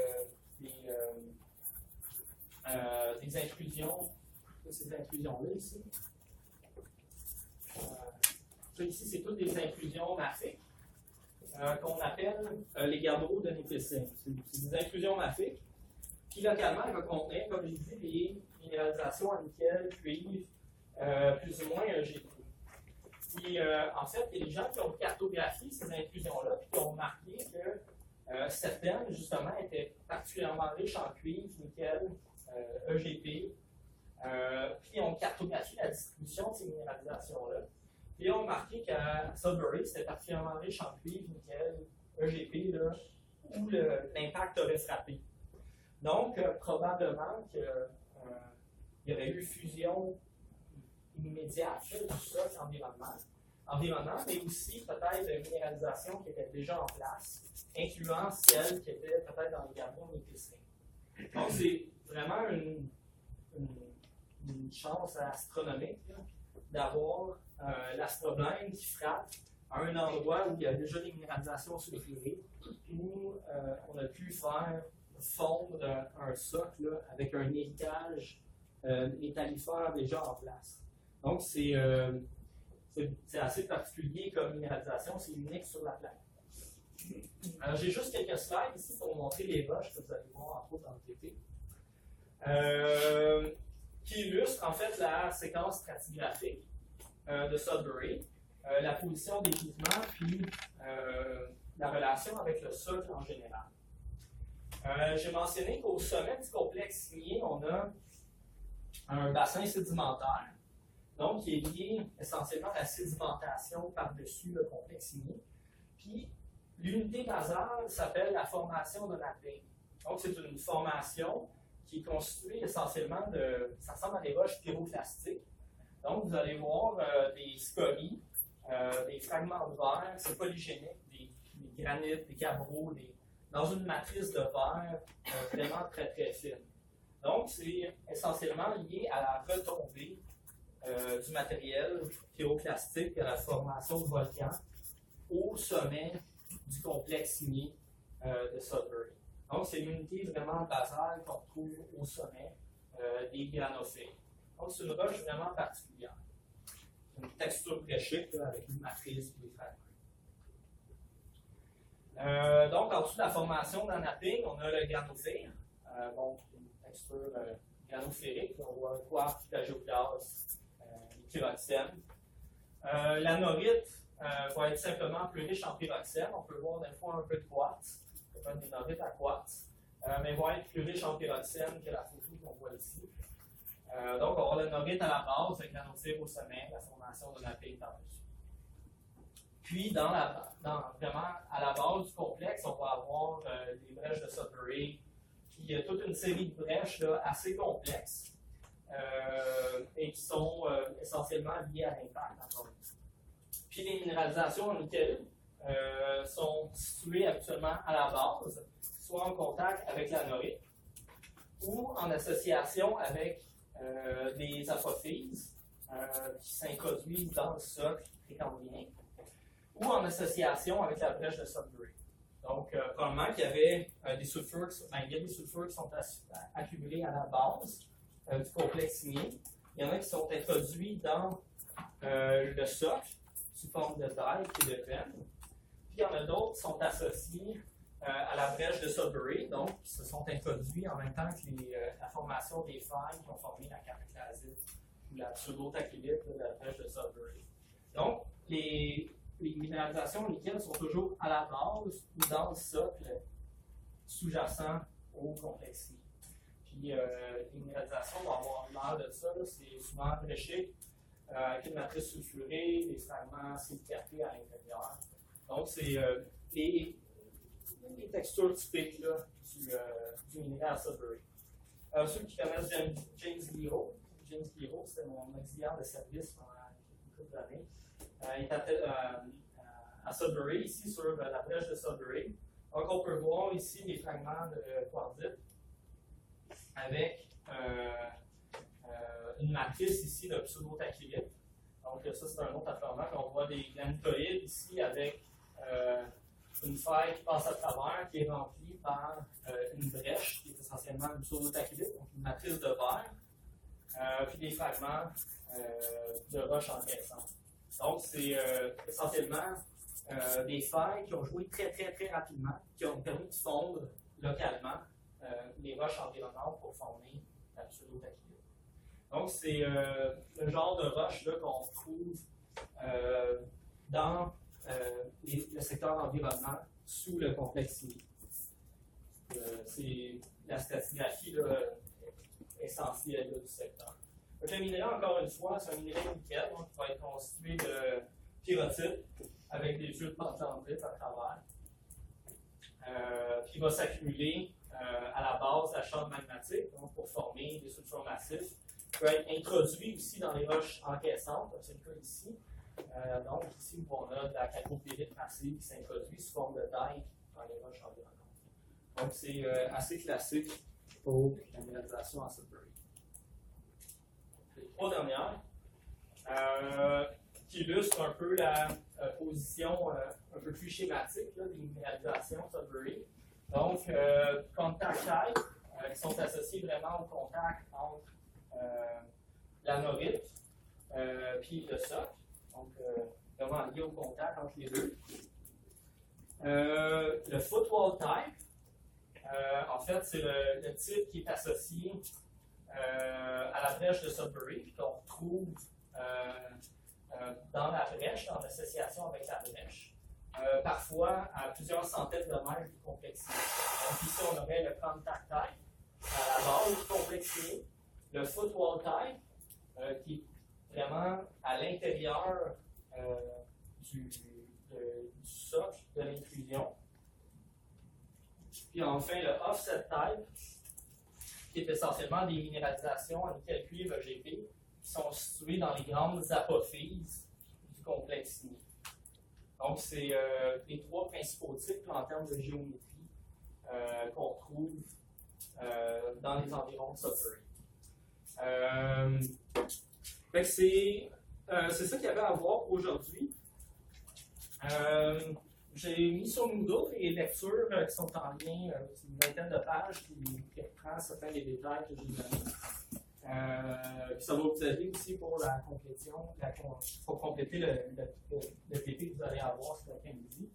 Speaker 1: des intrusions, ces intrusions-là ici. Ici, c'est toutes des intrusions mafiques qu'on appelle les gabbros de Népécine. C'est des intrusions mafiques qui, localement, vont contenir, comme je disais, des minéralisations en nickel, cuivre, plus ou moins GP. Puis, en fait, il y a des gens qui ont cartographié ces intrusions-là et qui ont remarqué que certaines, justement, étaient particulièrement riches en cuivre, nickel, EGP. Puis, ils ont cartographié la distribution de ces minéralisations-là. Puis, ils ont remarqué qu'à Sudbury, c'était particulièrement riche en cuivre, nickel, EGP, là, où l'impact aurait frappé. Donc, probablement qu'il y aurait eu fusion immédiate du socle environnement, mais aussi peut-être de minéralisation qui était déjà en place, incluant celle qui était peut-être dans les gabbros Népécine. Donc, c'est vraiment une chance astronomique là, d'avoir l'astroblème qui frappe à un endroit où il y a déjà des minéralisations sulfurées, où on a pu faire fondre un socle là, avec un héritage métallifère déjà en place. Donc, c'est assez particulier comme minéralisation, c'est unique sur la planète. Alors, j'ai juste quelques slides ici pour vous montrer les roches que vous allez voir entre autres dans le TP, qui illustrent en fait la séquence stratigraphique de Sudbury, la position des gisements, puis la relation avec le socle en général. J'ai mentionné qu'au sommet du complexe signé, on a un bassin sédimentaire, donc qui est lié essentiellement à la sédimentation par-dessus le complexe signé. Puis, l'unité basale s'appelle la formation de napping. Donc, c'est une formation qui est constituée essentiellement ça ressemble à des roches pyroclastiques. Donc, vous allez voir des scories, des fragments de verre, c'est polygénique, des granites, des gabbros, dans une matrice de verre vraiment très très fine. Donc, c'est essentiellement lié à la retombée du matériel pyroclastique et à la formation de volcans au sommet du complexe signé de Sudbury. Donc, c'est l'unité vraiment basale qu'on retrouve au sommet des granophères. Donc, c'est une roche vraiment particulière. Une texture bréchique avec une matrice et des fragments. Donc, en dessous de la formation d'un napping, on a le granophère. Donc, une texture granophérique. On voit le quartz, la géoclase, les pyroxènes. L'anorite va être simplement plus riche en pyroxène. On peut voir des fois un peu de quartz. C'est pas une anorite à quartz. Mais va être plus riche en pyroxène que la photo qu'on voit ici. Donc, on va avoir l'anorite à la base, avec l'anophère au sommet, la formation de napping par-dessus. Puis, vraiment à la base du complexe, on va avoir des brèches de Sudbury, puis toute une série de brèches là, assez complexes et qui sont essentiellement liées à l'impact encore. Puis les minéralisations en nickel sont situées habituellement à la base, soit en contact avec l'anorite ou en association avec des apophyses qui s'introduisent dans le socle précambrien, ou en association avec la brèche de Sudbury. Donc, probablement qu'il y avait des sulfures, il y a des sulfures qui sont accumulés à la base du complexe signé. Il y en a qui sont introduits dans le socle sous forme de dike et de veine. Puis il y en a d'autres qui sont associés à la brèche de Sudbury, donc qui se sont introduits en même temps que la formation des failles qui ont formé la caractérite ou la pseudo-tachylite de la brèche de Sudbury. Donc, les minéralisations nickel sont toujours à la base ou dans le socle sous-jacent au complexe. Puis les minéralisations vont avoir l'air de ça, c'est souvent bréchique, avec une matrice sulfurée, des fragments silicatés à l'intérieur. Donc, c'est les textures typiques là, du minéral Sudbury. Ceux qui connaissent James Leo, c'était mon auxiliaire de service pendant quelques années. Il était à Sudbury, ici sur la brèche de Sudbury. Donc, on peut voir ici des fragments de quartzite avec une matrice ici de pseudo-tachylite. Donc, ça, c'est un autre affleurement. On voit des granitoïdes ici avec une faille qui passe à travers, qui est remplie par une brèche, qui est essentiellement une pseudo-tachylite, donc une matrice de verre, puis des fragments de roches encaissantes. Donc, c'est essentiellement des failles qui ont joué très, très, très rapidement, qui ont permis de fondre localement les roches environnantes pour former la pseudo-tachylite. Donc, c'est le genre de roche là, qu'on trouve dans le secteur environnement sous le complexe signé. C'est la stratigraphie là, essentielle là, du secteur. Donc, le minéral, encore une fois, c'est un minéral nickel donc, qui va être constitué de pyrrhotite avec des jeux de pentandrite à travers. Puis il va s'accumuler à la base de la chambre magmatique donc pour former des sulfures massifs. Il peut être introduit aussi dans les roches encaissantes, c'est le cas ici. Donc ici, on a de la chalcopyrite massive qui s'introduit sous forme de dike dans les roches environnantes. Donc c'est assez classique pour la minéralisation en Sudbury. Les trois dernières qui illustrent un peu la position un peu plus schématique là, des minéralisations Sudbury. Donc, contact type, qui sont associés vraiment au contact entre l'anorite puis le socle. Donc, vraiment lié au contact entre les deux. Le footwall type, en fait, c'est le type qui est associé à la brèche de Sudbury, puis qu'on retrouve dans la brèche, dans l'association avec la brèche. parfois à plusieurs centaines de mètres de complexité. Donc ici, on aurait le contact type à la base complexité, le footwall type qui est vraiment à l'intérieur du socle de l'intrusion. Puis enfin, le offset type, qui est essentiellement des minéralisations en nickel cuivre EGP, qui sont situées dans les grandes apophyses du complexe INI. Donc, c'est les trois principaux types en termes de géométrie qu'on retrouve dans les environs de Sudbury. C'est ça qu'il y avait à voir aujourd'hui. J'ai mis sur Moodle les lectures qui sont en lien, c'est une vingtaine de pages qui reprend certains des détails que j'ai donnés. Ça va vous aider aussi pour la complétion, pour compléter le TP que vous allez avoir cet après-midi.